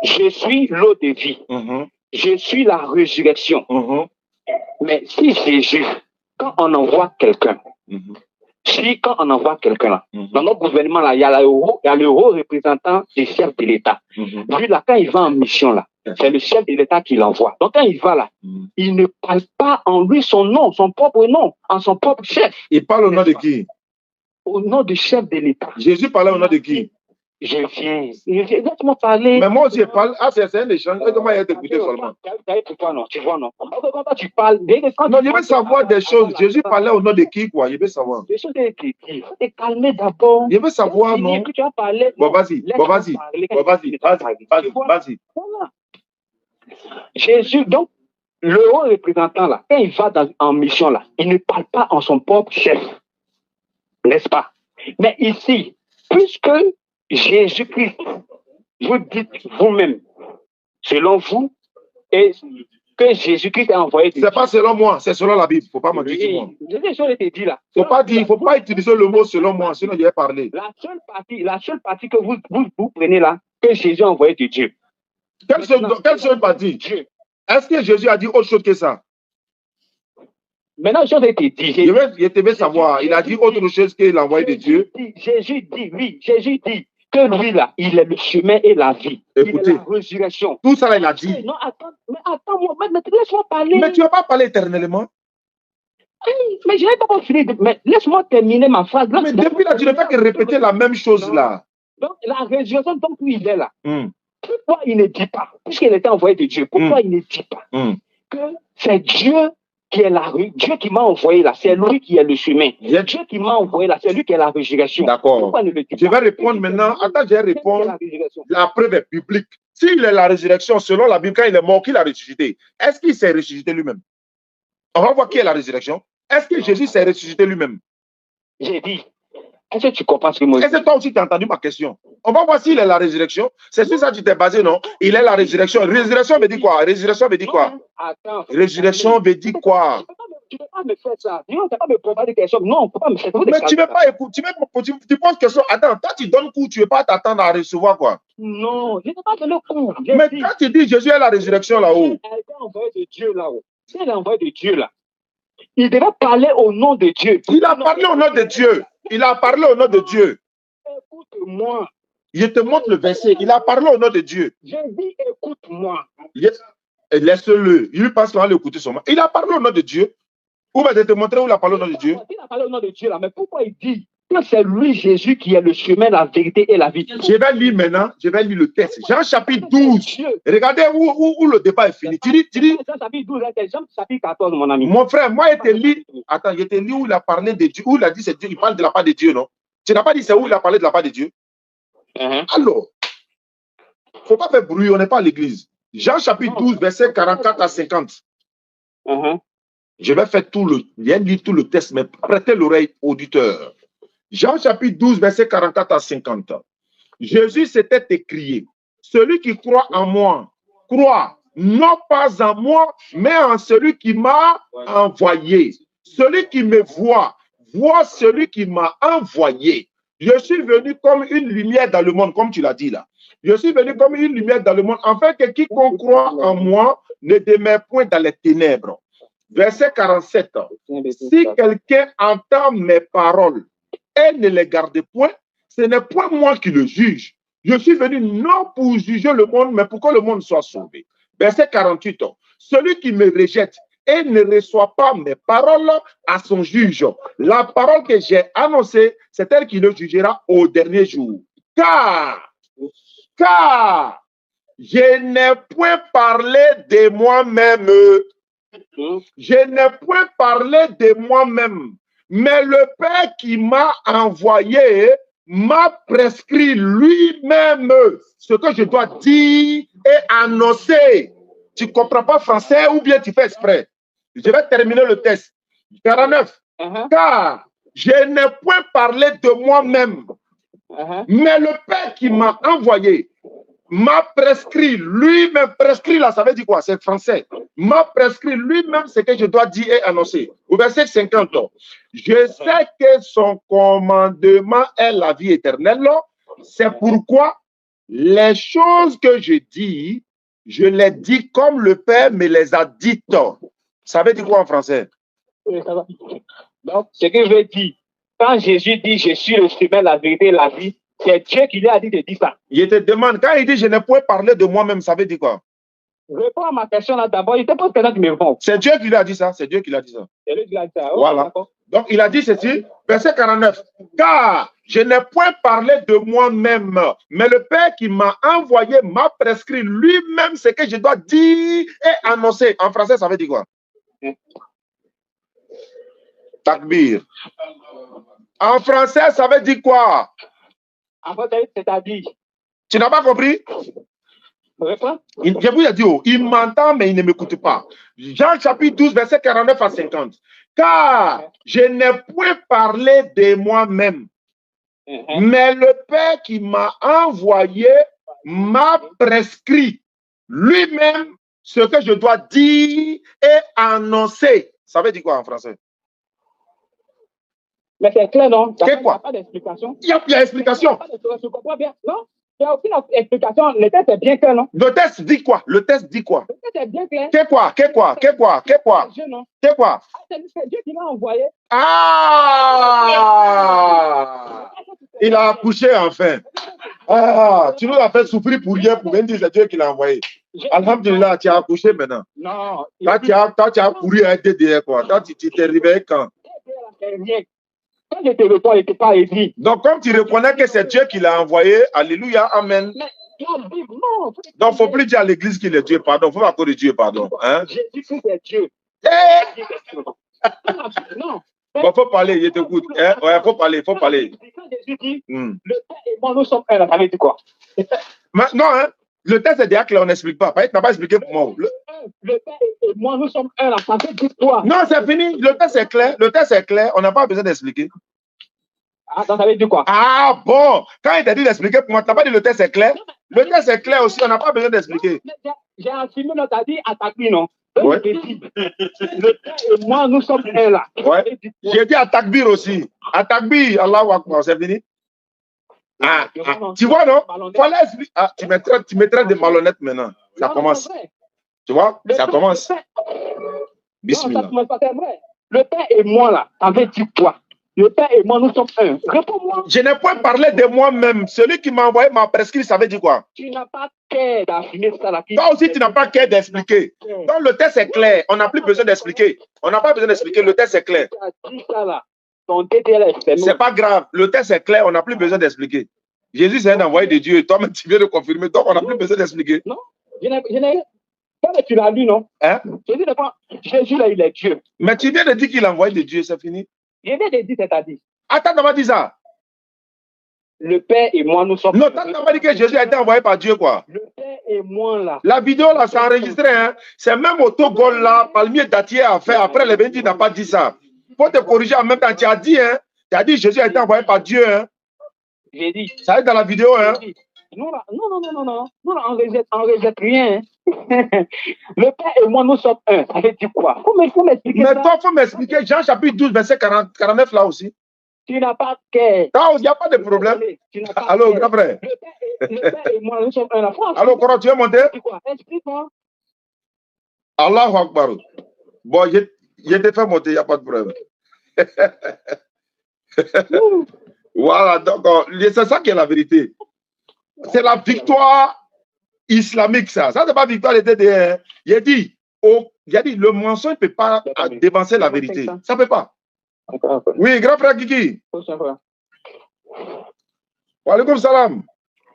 Je suis l'eau de vie. Je suis la résurrection. Mais si Jésus, quand on envoie quelqu'un, quand on envoie quelqu'un là, dans notre gouvernement là, il y a le haut représentant du chef de l'État. Lui là, quand il va en mission là, c'est le chef de l'État qui l'envoie. Donc quand il va là, il ne parle pas en lui son nom, son propre nom, en son propre chef. Il parle au nom de qui? Au nom du chef de l'État. Jésus parlait au nom de qui? Je viens. Laisse-moi parler. Mais moi aussi, je parle. Ah, c'est un échange. Comment il a été écouté seulement? Toi, non, tu vois, non. Quand tu parles. Non, je veux savoir des choses. Jésus parlait au nom de qui, quoi? Je veux savoir. Des choses qui. Il faut te calmer d'abord. Je veux savoir, non? Bon, vas-y. Vas-y. Voilà. Jésus, donc, le haut représentant, là, quand il va en mission, là, il ne parle pas en son propre chef. N'est-ce pas? Mais ici, puisque Jésus-Christ, vous dites vous-même, selon vous, et que Jésus-Christ a envoyé. C'est pas selon moi, c'est selon la Bible. Il ne faut pas mentir sur moi. Il ne faut pas utiliser le mot selon moi, sinon je vais parler. La seule partie que vous prenez là, que Jésus a envoyé de Dieu. Quelle seule partie? Est-ce que Jésus a dit autre chose que ça? Maintenant, je vais te dire. Je te veux savoir, il a dit autre chose qu'il a envoyé de Dieu. Jésus dit que lui, là, il est le chemin et la vie. Écoutez, il est la résurrection. Tout ça, là, il a dit. Non, attends, laisse-moi parler. Mais tu ne vas pas parler éternellement. Mais je n'ai pas fini. Mais laisse-moi terminer ma phrase. Mais depuis là, tu ne fais que répéter la même chose là. Donc, la résurrection, donc, lui, il est là. Pourquoi il ne dit pas, puisqu'il était envoyé de Dieu, pourquoi il ne dit pas que c'est Dieu qui est la rue, Dieu qui m'a envoyé là, c'est lui qui est le chemin. Dieu qui m'a envoyé là, c'est lui qui est la résurrection. D'accord. Je vais répondre maintenant. Attends, je vais répondre. La preuve est publique. S'il est la résurrection, selon la Bible, quand il est mort, qu'il a ressuscité, est-ce qu'il s'est ressuscité lui-même? On va voir qui est la résurrection. Est-ce que Jésus s'est ressuscité lui-même? J'ai dit. Est-ce que tu comprends ce que moi je dis? Est-ce que toi aussi tu as entendu ma question? On va voir s'il est la résurrection. C'est sur ça que tu t'es basé, non? Il est la résurrection. Résurrection veut dire quoi? Résurrection veut dire quoi? Attends. Résurrection veut dire quoi? Tu ne peux pas me faire ça. Tu ne peux pas me poser des questions. Non, on ne peut pas me faire ça. Mais tu ne veux pas écouter. Tu poses question. Attends, toi tu donnes coup, tu ne veux pas t'attendre à recevoir quoi? Non, je ne vais pas donner coup. Mais quand tu dis Jésus est la résurrection là-haut. Il a été envoyé de Dieu là-haut. C'est l'envoyé de Dieu là. Il devait parler au nom de Dieu. Il a parlé au nom de Dieu. Il a parlé au nom de Dieu. Écoute-moi. Je te montre le verset. Il a parlé au nom de Dieu. J'ai dit écoute-moi. Laisse-le. Il lui passe qu'on va l'écouter seulement. Il a parlé au nom de Dieu. Où va te montrer où il a parlé au nom de Dieu? Il a parlé au nom de Dieu là. Mais pourquoi il dit que c'est lui, Jésus, qui est le chemin, la vérité et la vie? Je vais lire maintenant. Je vais lire le texte. Jean chapitre 12. Regardez où le débat est fini. Tu dis. Jean chapitre 12, Jean chapitre 14, mon ami. Mon frère, moi, je te lis. Attends, je te lis où il a parlé de Dieu. Où il a dit c'est Dieu. Il parle de la part de Dieu, non? Tu n'as pas dit c'est où il a parlé de la part de Dieu? Alors, il ne faut pas faire bruit. On n'est pas à l'église. Jean chapitre 12, verset 44 à 50. Je vais faire tout le texte, mais prêtez l'oreille auditeur. Jean chapitre 12, verset 44 à 50. Jésus s'était écrié, celui qui croit en moi, croit non pas en moi, mais en celui qui m'a envoyé. Celui qui me voit, voit celui qui m'a envoyé. Je suis venu comme une lumière dans le monde, comme tu l'as dit là. Je suis venu comme une lumière dans le monde, afin que quiconque croit en moi ne demeure point dans les ténèbres. Verset 47. Si quelqu'un entend mes paroles et ne les garde point, ce n'est point moi qui le juge. Je suis venu non pour juger le monde, mais pour que le monde soit sauvé. Verset 48. Celui qui me rejette et ne reçoit pas mes paroles à son juge. La parole que j'ai annoncée, c'est elle qui le jugera au dernier jour. Car je n'ai point parlé de moi-même. Je n'ai point parlé de moi-même, mais le Père qui m'a envoyé m'a prescrit lui-même ce que je dois dire et annoncer. Tu ne comprends pas français ou bien tu fais exprès? Je vais terminer le test. 49. Car je n'ai point parlé de moi-même, mais le Père qui m'a envoyé m'a prescrit lui-même. Prescrit là, ça veut dire quoi? C'est français. M'a prescrit lui-même ce que je dois dire et annoncer. Au verset 50. Je sais que son commandement est la vie éternelle. C'est pourquoi les choses que je dis, je les dis comme le Père me les a dites. Ça veut dire quoi en français? Donc, ce que je veux dire, quand Jésus dit je suis le chemin, la vérité et la vie, c'est Dieu qui lui a dit de dire ça. Il te demande, quand il dit je ne peux parler de moi-même, ça veut dire quoi? Réponds à ma question là d'abord. Il te pose quelqu'un qui me répond. C'est Dieu qui lui a dit ça. C'est Dieu qui lui a dit ça. C'est lui qui l'a dit ça. Oh, voilà. Donc il a dit ceci, verset 49. Car je n'ai point parlé de moi-même, mais le Père qui m'a envoyé m'a prescrit lui-même ce que je dois dire et annoncer. En français, ça veut dire quoi? Takbir. En français, ça veut dire quoi? En français, c'est-à-dire. Tu n'as pas compris? Je vous ai dit, il m'entend, mais il ne m'écoute pas. Jean chapitre 12, verset 49 à 50. Car je n'ai point parlé de moi-même, mais le Père qui m'a envoyé m'a prescrit lui-même ce que je dois dire et annoncer. Ça veut dire quoi en français? Mais c'est clair, non? C'est quoi? Il n'y a pas d'explication. Il y a explication. Je comprends bien. Non? Il n'y a aucune explication. Le test est bien clair, non? Le test dit quoi? Le test dit quoi? Le test est bien clair. Qu'est quoi? C'est Dieu qui l'a envoyé. Ah! Il a accouché enfin. Ah! Tu nous as fait souffrir pour rien pour venir dire c'est Dieu qui l'a envoyé. Alhamdulillah, tu as accouché maintenant. Non. Quand tu as couru à derrière quoi? Quand tu t'es réveillé quand? Quand je te réponds, il n'était pas écrit. Donc, comme tu reconnais que c'est Dieu qui l'a envoyé, alléluia, amen. Mais, donc, il ne faut plus dire à l'église qu'il est Dieu, pardon. Il faut pas de Dieu, pardon. Hein? J'ai dit que c'est Dieu. Non. Bon, faut parler, je t'écoute. Hein? Ouais, faut parler. Quand Jésus dit, le Père et moi, nous sommes un, ça veut dire quoi? Non, hein? Le test est déjà clair, on n'explique pas. Tu n'as pas expliqué pour moi. Le Père et moi, nous sommes un, ça veut dire quoi? Non, c'est fini. Le test est clair. Le test est clair. On n'a pas besoin d'expliquer. Ah, ça veut dire quoi? Ah, bon. Quand il t'a dit d'expliquer pour moi, tu n'as pas dit le test est clair? Le test est clair aussi. On n'a pas besoin d'expliquer. J'ai assumé, non, tu as dit attaque-lui, non? Ouais. Le Père et moi, nous sommes un là. Ouais. J'ai dit attaque-bir aussi. Attaque-bir, Allahu Akbar, c'est fini? Tu vois, non? Voilà, tu me traites de malhonnête maintenant. Ça commence. Tu vois? Ça commence. Bismillah. Non, ça commence pas, c'est vrai. Le Père et moi, là, ça veut dire quoi? Le Père et moi, nous sommes un. Réponds-moi. Je n'ai pas parlé de moi-même. Celui qui m'a envoyé m'a prescrit, ça veut dire quoi? Tu n'as pas qu'à d'affimer ça là. Toi aussi, tu n'as pas qu'à d'expliquer. Donc, le test est clair. On n'a plus besoin d'expliquer. On n'a pas besoin d'expliquer. Le test est clair. Tu as dit ça là. Ton TTL, c'est pas grave. Le test est clair. On n'a plus besoin d'expliquer. Jésus, c'est un envoyé de Dieu. Toi-même, tu viens de confirmer. Donc, on n'a plus besoin d'expliquer. Non. Je n'ai. Tu l'as lu, non? Hein? Jésus, là, il est Dieu. Mais tu viens de dire qu'il est envoyé de Dieu. C'est fini. Je viens de dire, c'est-à-dire. Attends, t'as pas dit ça? Le Père et moi, nous sommes. Non, t'as pas dit que Jésus a été envoyé par Dieu, quoi. Le Père et moi, là. La vidéo, là, c'est enregistré, hein. C'est même au Togo, là, Palmier Datier a fait. Après, les Bénis n'a pas dit ça. Faut te corriger en même temps. Tu as dit, hein. Tu as dit Jésus a été envoyé par Dieu. Hein? J'ai dit. Ça est dans la vidéo. Hein? Non, on rejette rien. Le Père et moi, nous sommes un. Ça veut dire quoi? Il faut m'expliquer. Mais toi, il faut m'expliquer. Jean chapitre 12, verset 49 là aussi. Tu n'as pas de cœur. Non, il n'y a pas de problème. Allô, grand frère. Le Père et moi, nous sommes un. Allô, Coran, tu veux monter? Explique-moi. Allahu Akbar. Bon, je te fais monter, il n'y a pas de problème. Voilà, donc, c'est ça qui est la vérité. C'est la victoire islamique, ça. Ça, c'est pas victoire des TDR. Il a dit, le mensonge ne peut pas dévancer la vérité. Ça ne peut pas. Oui, grand frère Kiki. Wa alaikum salam.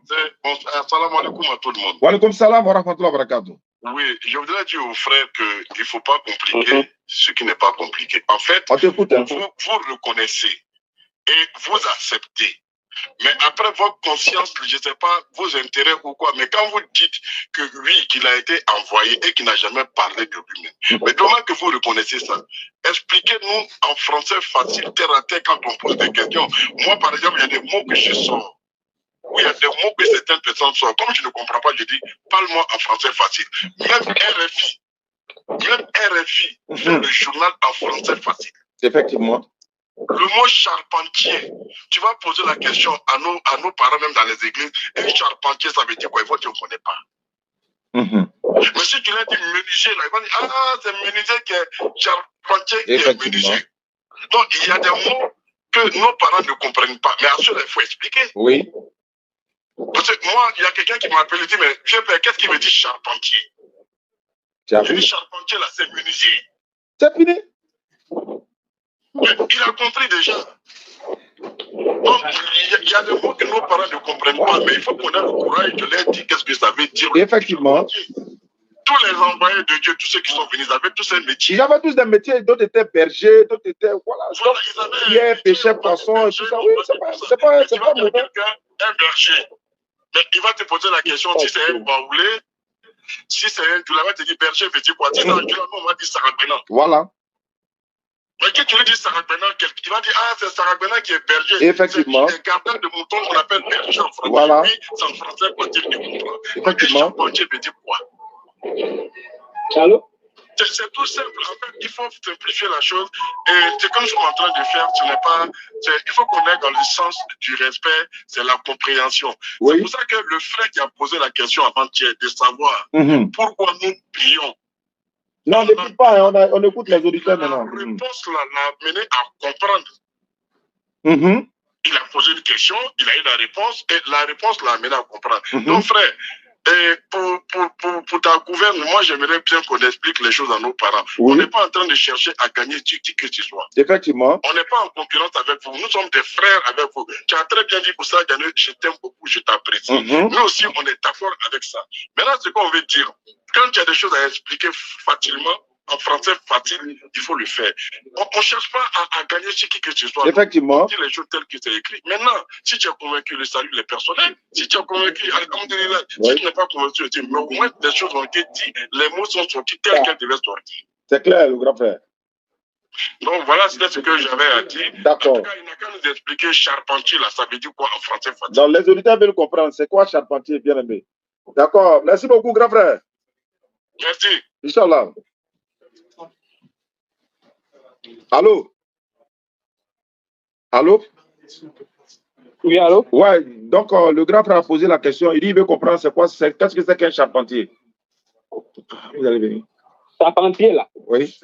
Salam alaikum à tout le monde. Wa alaikum salam wa rahmatullahi wa barakatuh. Oui, je voudrais dire aux frères qu'il ne faut pas compliquer ce qui n'est pas compliqué. En fait, On t'écoute, hein. vous reconnaissez et vous acceptez. Mais après votre conscience, je ne sais pas vos intérêts ou quoi, mais quand vous dites que oui, qu'il a été envoyé et qu'il n'a jamais parlé de lui-même, mais comment que vous reconnaissez ça? Expliquez-nous en français facile, terre à terre, quand on pose des questions. Moi, par exemple, il y a des mots que je sors. Oui, il y a des mots que certaines personnes sortent. Comme je ne comprends pas, je dis, parle-moi en français facile. Même RFI fait le journal en français facile. Effectivement. Le mot charpentier, tu vas poser la question à nos parents, même dans les églises, et charpentier, ça veut dire quoi? Ils vont dire, on ne connaît pas. Mais si tu leur dis menuisier, là, ils vont dire, ah, c'est menuisier qui est charpentier qui est menuisier. Donc, il y a des mots que nos parents ne comprennent pas. Mais à cela, il faut expliquer. Oui. Parce que moi, il y a quelqu'un qui m'appelle et dit, mais vieux père, qu'est-ce qu'il me dit charpentier? Je dis charpentier, là, c'est menuisier. C'est fini. Il a compris déjà. Donc, il y a des mots que nos parents ne comprennent pas, mais il faut qu'on ait le courage de leur dire qu'est-ce que ça veut dire. Effectivement. Tous les envoyés de Dieu, tous ceux qui sont venus, ils avaient tous un métier. Ils avaient tous des métiers, d'autres étaient bergers, d'autres étaient, voilà, ils avaient pêcheurs, poissons, et tout ça. Oui, c'est pas mauvais. Un berger. Mais il va te poser la question si c'est un baoulé, si c'est un Djoula, te dire berger, veut dire quoi? Si c'est un Djoula, on va dire Saragbenan. Voilà. Mais quand tu lui dis Saragbenan, il va dire, ah, c'est Saragbenan qui est berger. Effectivement. C'est gardien de moutons qu'on appelle berger en français. Voilà. Oui, c'est en français pour dire qu'il comprend. Effectivement. Charpentier veut dire quoi? Allô? C'est tout simple. En fait, il faut simplifier la chose. Et c'est comme je suis en train de faire, ce n'est pas. Il faut qu'on aille dans le sens du respect, c'est la compréhension. Oui. C'est pour ça que le frère qui a posé la question avant-hier, de savoir pourquoi nous prions. Non, on n'écoute pas, hein, on écoute les auditeurs maintenant. La réponse l'a mené à comprendre. Il a posé une question, il a eu la réponse, et la réponse l'a amené à comprendre. Donc, frère, et pour ta gouverne, moi, j'aimerais bien qu'on explique les choses à nos parents. Oui. On n'est pas en train de chercher à gagner qui que ce soit. Effectivement. On n'est pas en concurrence avec vous. Nous sommes des frères avec vous. Tu as très bien dit pour ça, Daniel, je t'aime beaucoup, je t'apprécie. Nous aussi, on est d'accord avec ça. Maintenant, ce qu'on veut dire, quand il y a des choses à expliquer facilement, en français facile, il faut le faire. On ne cherche pas à gagner chez qui que ce soit. Effectivement. On dit les choses telles que c'est écrit. Maintenant, si tu es convaincu, le salut est personnel. Si tu es convaincu, alhamdoulilah. Si tu n'es pas convaincu, mais au moins des choses ont été dites, les mots sont sortis tels qu'elles devaient sortir. C'est clair, le grand frère. Donc voilà, c'était ce que j'avais à dire. D'accord. En tout cas, il n'a qu'à nous expliquer charpentier, là, ça veut dire quoi en français facile. Donc les auditeurs veulent comprendre, c'est quoi charpentier, bien aimé. D'accord. Merci beaucoup, grand frère. Merci. Inch'Allah. Allô? Allô? Oui, allô? Ouais, donc le grand frère a posé la question, il dit il veut comprendre c'est quoi, qu'est-ce que c'est qu'un charpentier? Vous allez venir. Charpentier, là. Oui.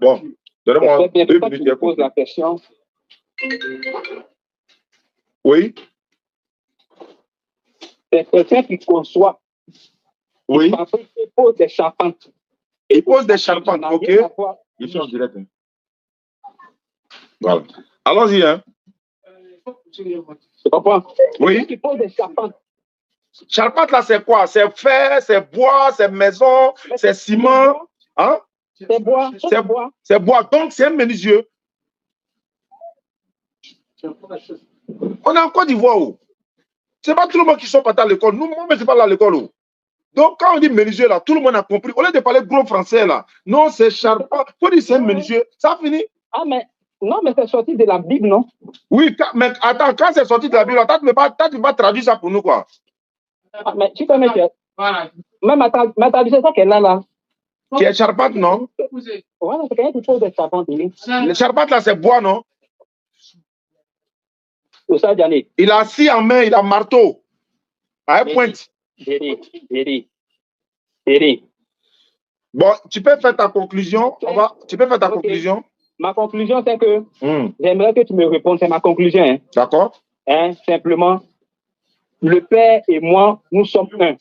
Bon, donnez-moi 2 minutes. Je pose la question. Oui. C'est quelqu'un qui conçoit. Oui. Il pose des charpentes. Il pose des charpentes, ok. Il fait en direct. Hein. Voilà. Allons-y, hein. Tu comprends? Oui. Il pose des charpentes. Charpente, là, c'est quoi? C'est fer, c'est bois, c'est maison, c'est ciment. Hein? C'est bois. C'est bois. C'est bois. Donc, c'est un menuisier. On est en Côte d'Ivoire. Ce n'est pas tout le monde qui sont partis à l'école. Nous, moi, je ne suis pas là à l'école. Donc, quand on dit menuisier, là, tout le monde a compris. Au lieu de parler gros français, là, non, c'est charpente. Il faut dire c'est un menuisier. Ça a fini. Ah, mais Non, mais c'est sorti de la Bible, non? Oui, mais attends, quand c'est sorti de la Bible, tu ne peux pas traduire ça pour nous, quoi. Ah, mais tu peux mettre. Même ma traduction, c'est qu'elle là. Qui est charpente, non? Ouais, c'est quelque chose de charpente. Le charpente, là, c'est bois, non? Il a scie en main, il a marteau. À un pointe. Bon, tu peux faire ta conclusion. Tu peux faire ta conclusion. Ma conclusion, c'est que j'aimerais que tu me répondes. C'est ma conclusion. Hein. D'accord. Hein, simplement, le Père et moi, nous sommes un.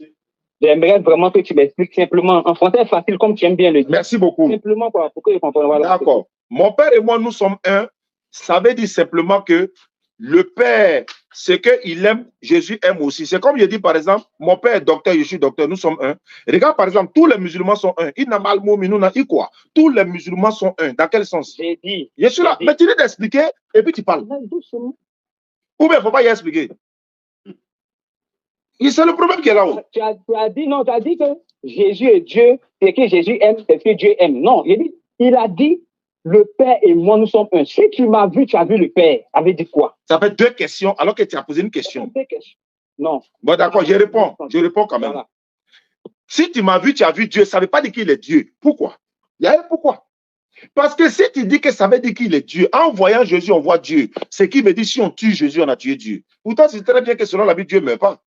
J'aimerais vraiment que tu m'expliques simplement. En français, facile, comme tu aimes bien le dire. Merci beaucoup. Simplement, quoi, pour que je comprenne. Voilà. D'accord. Mon Père et moi, nous sommes un. Ça veut dire simplement que le Père, ce qu'il aime, Jésus aime aussi. C'est comme je dis, par exemple, mon Père est docteur, je suis docteur, nous sommes un. Regarde, par exemple, tous les musulmans sont un. Il n'a mal quoi. Tous les musulmans sont un. Dans quel sens? J'ai dit. Je suis là. Mais tu viens d'expliquer et puis tu parles. Ou bien il ne faut pas y expliquer. C'est le problème qui est là-haut. Tu as dit que Jésus est Dieu, et que Jésus aime, c'est que Dieu aime. Non, il a dit, le Père et moi, nous sommes un. Si tu m'as vu, tu as vu le Père. Ça veut dire quoi? Ça fait deux questions, alors que tu as posé une question. Deux questions. Non. Bon, d'accord, je réponds quand même. Voilà. Si tu m'as vu, tu as vu Dieu, ça ne veut pas dire qu'il est Dieu. Pourquoi? Il y a un pourquoi. Parce que si tu dis que ça veut dire qu'il est Dieu, en voyant Jésus, on voit Dieu. C'est qui me dit, si on tue Jésus, on a tué Dieu. Pourtant, c'est très bien que selon la Bible, Dieu ne meurt pas.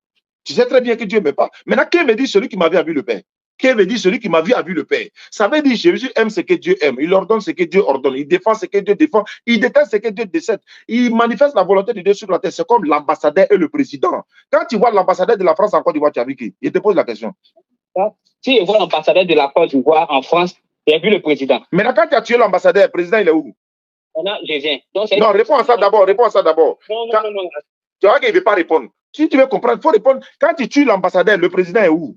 Tu sais très bien que Dieu ne m'aime pas. Maintenant, qui me dit celui qui m'a vu a vu le Père? Qui me dit celui qui m'a vu a vu le Père? Ça veut dire Jésus aime ce que Dieu aime. Il ordonne ce que Dieu ordonne. Il défend ce que Dieu défend. Il déteste ce que Dieu déteste. Il manifeste la volonté de Dieu sur la terre. C'est comme l'ambassadeur et le président. Quand tu vois l'ambassadeur de la France en Côte d'Ivoire, tu as vu qui? Il te pose la question. Si je vois l'ambassadeur de la Côte d'Ivoire en France, j'ai vu le président. Maintenant, quand tu as tué l'ambassadeur, le président, il est où? Maintenant, je viens. Non, réponds à ça d'abord. Réponds à ça d'abord. Non. Tu vois qu'il ne veut pas répondre. Si tu veux comprendre, il faut répondre. Quand tu tues l'ambassadeur, le président est où?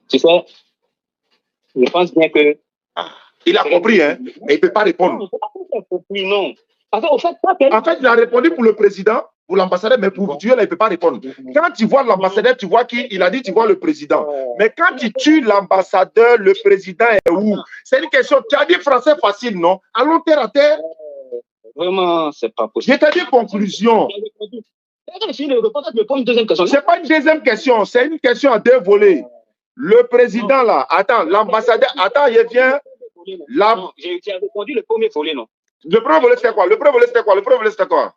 Tu sais, je pense bien que... Il a compris, hein? Mais il ne peut pas répondre. Non. En fait, il a répondu pour le président, pour l'ambassadeur, mais pour Dieu, là, il ne peut pas répondre. Quand tu vois l'ambassadeur, tu vois qui? Il a dit, tu vois le président. Mais quand tu tues l'ambassadeur, le président est où? C'est une question. Tu as dit français facile, non? Allons terre à terre. Vraiment, c'est pas possible. Je t'ai dit conclusion. C'est pas une deuxième question, c'est une question à deux volets. Le président là, attends, l'ambassadeur, attends, il vient. J'ai répondu le premier volet, non? Le premier volet, c'était quoi? Le premier volet, c'était quoi?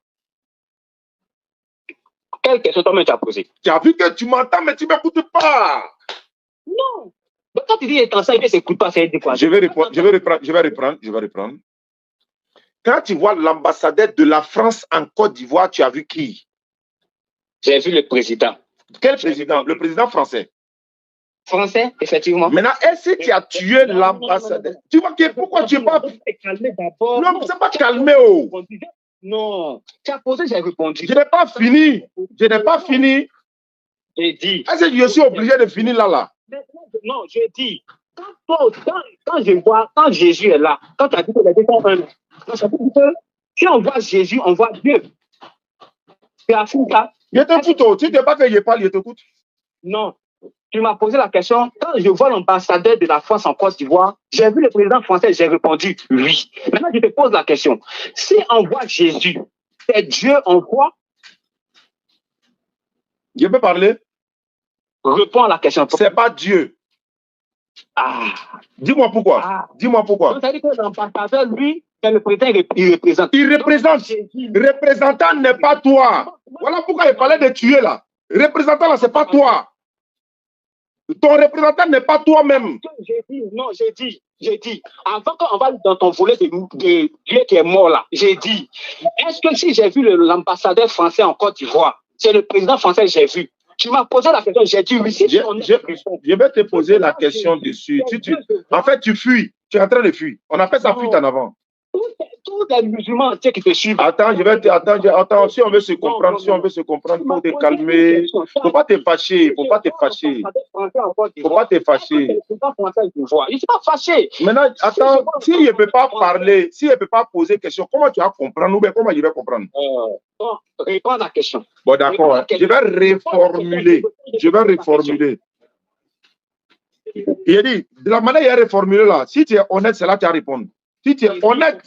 Quelle question toi-même tu as posé? Tu as vu que tu m'entends, mais tu ne m'écoutes pas. Non. Mais quand tu dis étant ça, il ne s'écoute pas, c'est quoi? Je vais reprendre. Quand tu vois l'ambassadeur de la France en Côte d'Ivoire, tu as vu qui? J'ai vu le président. Quel président? Le président français. Français, effectivement. Maintenant, est-ce que tu as tué l'ambassadeur? Tu vois que pourquoi tu n'es pas... Non, c'est pas calmé. Oh. Non. Tu as posé, j'ai répondu. Je n'ai pas fini. J'ai dit. Est-ce que je suis obligé de finir là? Non, j'ai dit. Quand je vois, quand Jésus est là, quand tu as dit que les deux sont un, si on voit Jésus, on voit Dieu. C'est à fond ça. Je t'écoute. Si tu n'es pas que je parle, je t'écoute. Non. Tu m'as posé la question, quand je vois l'ambassadeur de la France en Côte d'Ivoire, j'ai vu le président français, j'ai répondu oui. Maintenant, je te pose la question. Si on voit Jésus, c'est Dieu en quoi? Je peux parler? Réponds à la question. C'est pas Dieu. Dis-moi pourquoi. Dis-moi pourquoi. Donc, ça veut dire que l'ambassadeur, lui, c'est le président, il représente. Il représente. Représentant n'est pas toi. Voilà pourquoi il parlait de tuer là. Représentant là, c'est pas toi. Ton représentant n'est pas toi-même. J'ai dit, avant qu'on va dans ton volet de Dieu qui est mort là, j'ai dit, est-ce que si j'ai vu l'ambassadeur français en Côte d'Ivoire, c'est le président français que j'ai vu? Tu m'as posé la question, j'ai dit oui. Je vais te poser la question dessus. En fait, tu fuis. Tu es en train de fuir. On appelle ça fuite en avant. Tous les musulmans entiers qui te suivent. Attends, si on veut se comprendre, il faut te calmer. Il ne faut pas te fâcher. Je ne suis pas fâché. Maintenant, attends, s'il ne peut pas parler, s'il ne peut pas poser question, comment tu vas comprendre ou bien comment je vais comprendre? Réponds à la question. Bon, d'accord. Je vais reformuler. Il a dit, de la manière qu'il a reformulé là, si tu es honnête, c'est là que tu vas répondre. Si tu es honnête.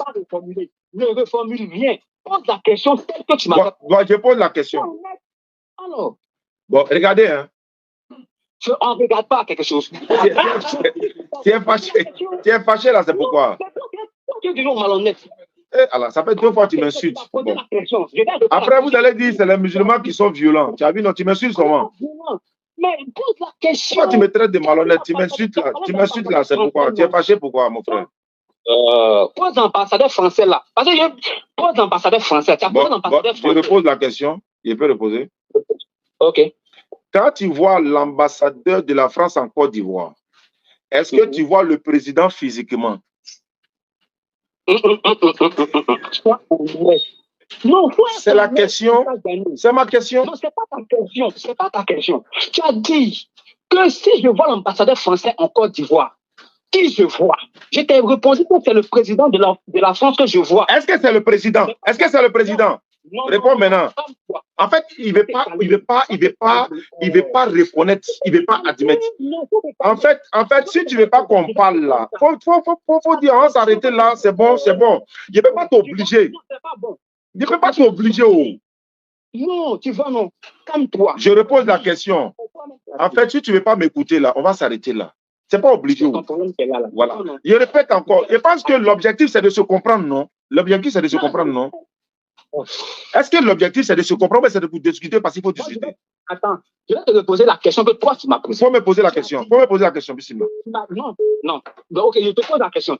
Ne reformule rien. Pose la question telle que tu m'as. Bon, je pose la question. Alors. Bon, regardez, hein. On ne regarde pas quelque chose. Tu es fâché. Tu es fâché là, c'est pourquoi. Tu es toujours malhonnête. Alors, ça fait 2 fois que tu m'insultes. Bon. Après, vous allez dire c'est les musulmans qui sont violents. Tu as vu, non, tu m'insultes souvent. Mais pose la question. Pourquoi tu me traites de malhonnête? Tu m'insultes là. Tu m'insultes là, c'est pourquoi. Tu es fâché pourquoi, mon frère? Pose l'ambassadeur français là. Parce que pose l'ambassadeur français. Bon, je repose la question. Je peux reposer. Ok. Quand tu vois l'ambassadeur de la France en Côte d'Ivoire, est-ce que tu vois le président physiquement? Non, c'est la question. C'est ma question. Non, c'est pas ta question. C'est pas ta question. Tu as dit que si je vois l'ambassadeur français en Côte d'Ivoire, qui je vois? Je t'ai répondu que c'est le président de la France que je vois. Est-ce que c'est le président? Est-ce que c'est le président? Non, réponds maintenant. En fait, il veut pas reconnaître, il veut pas admettre. En fait, si tu veux pas qu'on parle là, faut dire, on s'arrêter là, c'est bon, c'est bon. Je ne peux pas t'obliger. Je ne peux pas t'obliger. Non, tu vois, non. Calme-toi. Je repose la question. En fait, si tu ne veux pas m'écouter là, on va s'arrêter là. C'est pas obligé. Voilà. Je répète encore. Je pense que l'objectif, c'est de se comprendre, non? L'objectif, c'est de se comprendre, non? Est-ce que l'objectif, c'est de se comprendre, mais c'est de discuter parce qu'il faut discuter? Attends, je vais te poser la question que toi, tu m'as posée. Il faut me poser la question. Faut me poser la question, Bissima. Non. Donc, ok, je te pose la question.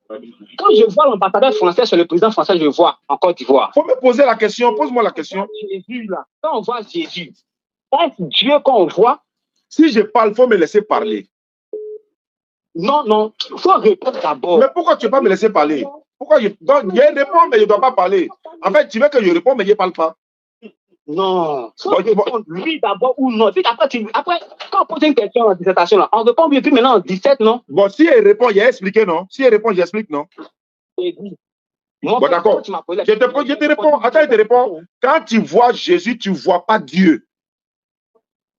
Quand je vois l'ambassadeur français, c'est le président français, je vois en Côte d'Ivoire. Il faut me poser la question. Pose-moi la question. Jésus, là. Quand on voit Jésus, est-ce Dieu qu'on voit? Si je parle, il faut me laisser parler. Non. Il faut répondre d'abord. Mais pourquoi tu ne veux pas me laisser parler? Pourquoi donc, je réponds, mais je ne dois pas parler. En fait, tu veux que je réponde, mais je ne parle pas. Non. Il faut répondre oui d'abord ou non. Puis après, quand on pose une question en dissertation, là, on répond oui, puis maintenant en 17, non? Bon, si elle répond, j'ai expliqué, non? Si elle répond, j'explique, non? Bon, d'accord. Je te réponds. Attends, je te réponds. Quand tu vois Jésus, tu ne vois pas Dieu.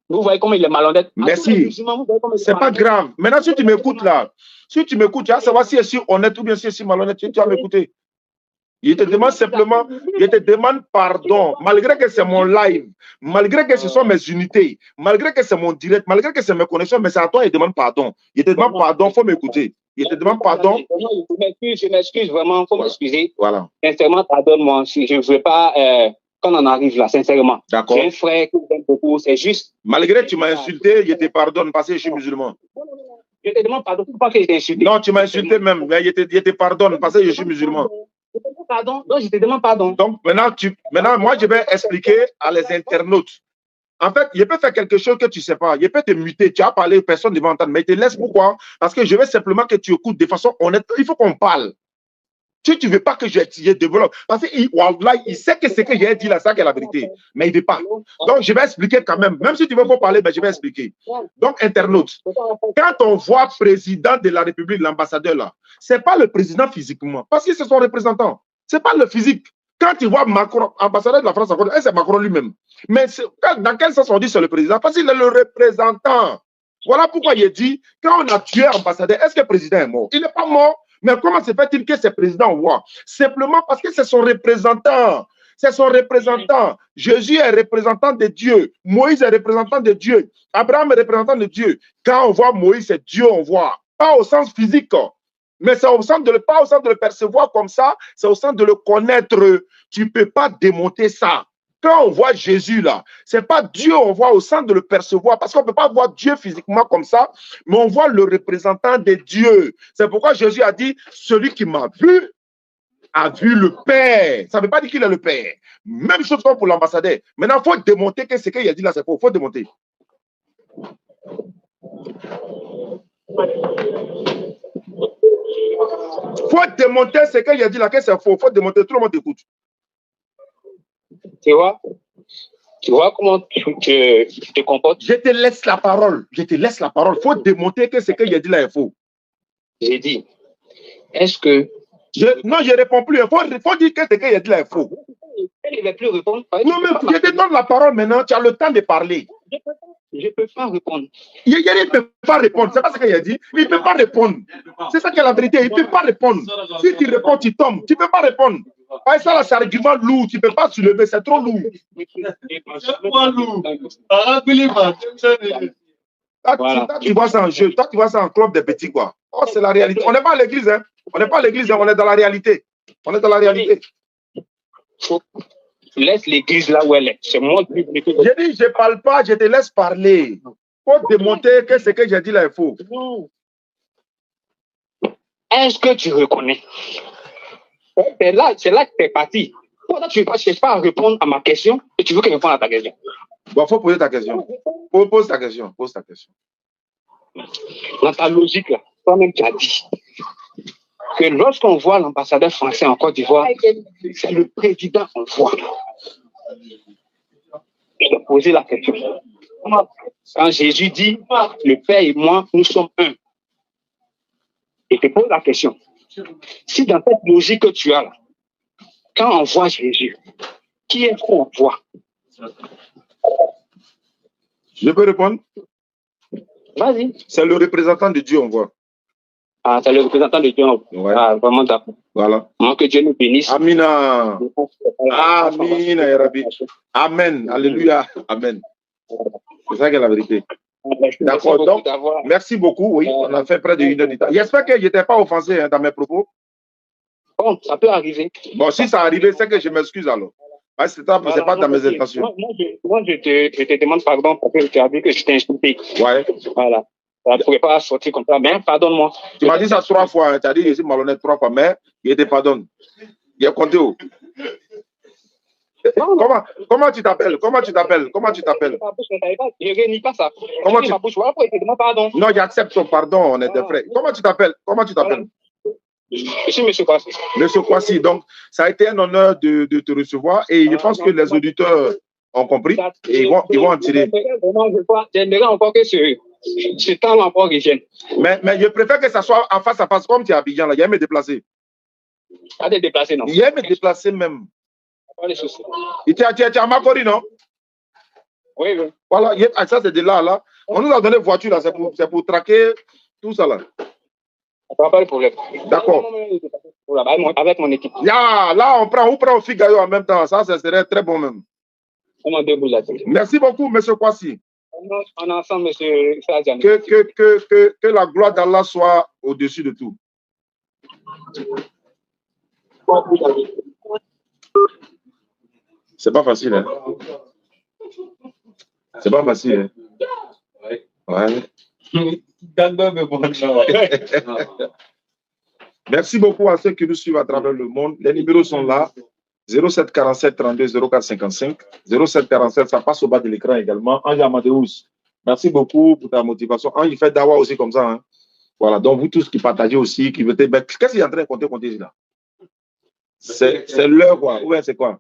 Vous voyez comment il est malhonnête. Merci. C'est pas grave. Maintenant, si tu m'écoutes là, tu vas savoir si je suis honnête ou bien si je suis malhonnête. Tu vas m'écouter. Je te demande simplement, je te demande pardon, malgré que c'est mon live, malgré que ce sont mes unités, malgré que c'est mon direct, malgré que c'est mes connexions, mais c'est à toi, je demande pardon. Je te demande pardon, il faut m'écouter. Je te demande pardon. Je m'excuse vraiment, il faut m'excuser. Voilà. Sincèrement, pardonne-moi, je ne veux pas qu'on en arrive là, sincèrement. D'accord. J'ai un frère que j'aime beaucoup, c'est juste. Malgré que tu m'as insulté, je te pardonne parce que je suis musulman. Je te demande pardon, pourquoi que je t'ai insulté? Non, tu m'as insulté même, mais je te pardonne parce que je suis musulman. Pardon? Non, je te demande pardon. Donc, maintenant, moi, je vais expliquer à les internautes. En fait, je peux faire quelque chose que tu ne sais pas. Je peux te muter. Tu as parlé, personne ne va entendre. Mais je te laisse pourquoi? Parce que je veux simplement que tu écoutes de façon honnête. Il faut qu'on parle. Si tu ne veux pas que je développe, parce qu'il sait que ce que j'ai dit là, ça c'est la vérité. Mais il ne veut pas. Donc, je vais expliquer quand même. Même si tu veux pas parler, mais je vais expliquer. Donc, internaute, quand on voit président de la République, l'ambassadeur là, ce n'est pas le président physiquement, parce que c'est son représentant. Ce n'est pas le physique. Quand tu vois Macron, ambassadeur de la France, c'est Macron lui-même. Mais dans quel sens on dit c'est le président? Parce qu'il est le représentant. Voilà pourquoi il dit, quand on a tué l'ambassadeur, est-ce que le président est mort? Il n'est pas mort. Mais comment se fait-il que c'est président roi? Simplement parce que c'est son représentant. C'est son représentant. Jésus est représentant de Dieu. Moïse est représentant de Dieu. Abraham est représentant de Dieu. Quand on voit Moïse, c'est Dieu on voit. Pas au sens physique. Mais c'est au sens pas au sens de le percevoir comme ça, c'est au sens de le connaître. Tu ne peux pas démonter ça. Quand on voit Jésus là, ce n'est pas Dieu, on voit au sens de le percevoir, parce qu'on ne peut pas voir Dieu physiquement comme ça, mais on voit le représentant de Dieu. C'est pourquoi Jésus a dit, celui qui m'a vu a vu le Père. Ça ne veut pas dire qu'il est le Père. Même chose pour l'ambassadeur. Maintenant, il faut démonter que ce qu'il a dit là, c'est faux. Il faut démonter. Il faut démonter ce qu'il a dit là, que c'est faux. Il faut démonter, tout le monde écoute. Tu vois comment tu te comportes? Je te laisse la parole. Je te laisse la parole. Il faut démontrer que ce qu'il a dit là est faux. J'ai dit, est-ce que... Non, je ne réponds plus. Il faut dire que ce qu'il a dit là est faux. Elle ne va plus répondre. Non, mais je te donne la parole maintenant. Tu as le temps de parler. Je ne peux pas répondre. Il ne peut pas répondre. C'est pas ce qu'il a dit. Il ne peut pas répondre. C'est ça qui est la vérité. Il ne peut pas répondre. Si tu réponds, tu tombes. Tu ne peux pas répondre. Ah, ça, là, c'est un argument lourd. Tu ne peux pas soulever. C'est trop lourd. Toi, tu vois ça en jeu. Toi, tu vois ça en club des petits, quoi. Oh, c'est la réalité. On n'est pas à l'église, hein. On n'est pas à l'église, hein. On est dans la réalité. On est dans la réalité. Tu laisses l'église là où elle est. C'est moi qui... J'ai dit, je ne parle pas, je te laisse parler. Pour démontrer que ce que j'ai dit là est faux. Est-ce que tu reconnais? C'est là que tu es parti. Pourquoi tu ne cherches pas à répondre à ma question et tu veux que je réponde à ta question? Bon, il faut poser ta question. Pose ta question. Pose ta question. Dans ta logique, là, toi-même, tu as dit que lorsqu'on voit l'ambassadeur français en Côte d'Ivoire, c'est le président qu'on voit. Je te posé la question. Quand Jésus dit, le Père et moi, nous sommes un. Et je te pose la question. Si dans cette logique que tu as là, quand on voit Jésus, qui est-ce qu'on voit? Je peux répondre? Vas-y. C'est le représentant de Dieu, on voit. Ah, c'est le représentant de Dieu. Ouais. Ah, vraiment d'accord. Voilà. Moi, que Dieu nous bénisse. Amina. Amina, ya Rabbi. Amen. Alléluia. Amen. C'est ça qui est la vérité. D'accord. Donc, merci beaucoup. Oui, on a fait près de 1 heure du temps. J'espère que je n'étais pas offensé, hein, dans mes propos. Bon, ça peut arriver. Bon, si ça arrive, c'est que je m'excuse alors. C'est pas dans mes intentions. Moi, je te demande pardon parce que tu as vu que je t'ai insulté. Ouais. Voilà. Ça ne pourrait pas sortir comme ça. Mais pardonne-moi. Tu m'as dit ça 3 fois. Hein. Tu as dit que je suis malhonnête 3 fois, mais je te pardonne. Il a compté où? Comment tu t'appelles? Comment tu t'appelles? Comment tu t'appelles? Je ne réunis pas ça. Comment tu... pardon. Non, j'accepte ton pardon, on est des frères. Comment tu t'appelles? Comment tu t'appelles? Je suis M. Kwasi. M. Kwasi, donc ça a été un honneur de te recevoir et je pense que les auditeurs ont compris et ils vont en tirer. J'aimerais encore que ce temps encore revienne. Mais je préfère que ça soit en face à face comme tu es à Abidjan là. Il y a me déplacer. Pas de déplacer, non? Il y a me déplacer même. Pas de soucis. Tu es à Makori, non? Oui, oui. Voilà, ça c'est de là, là. On nous a donné voiture là, c'est pour traquer tout ça là. Pas de problème. D'accord. Avec mon équipe. Là, on prend Figayo en même temps. Ça serait très bon même. Merci beaucoup, M. Kwasi. On est ensemble, M. Sajan. Que la gloire d'Allah soit au-dessus de tout. C'est pas facile, hein? C'est pas facile, hein? Ouais. Merci beaucoup à ceux qui nous suivent à travers le monde. Les numéros sont là. 07 47 32 04 55. 07 47, ça passe au bas de l'écran également. Ange Amadeus, merci beaucoup pour ta motivation. Ange, il fait Dawa aussi comme ça. Hein? Voilà, donc vous tous qui partagez aussi, qui votez. Qu'est-ce qu'il est en train de compter là? C'est l'heure, quoi. Ou c'est quoi?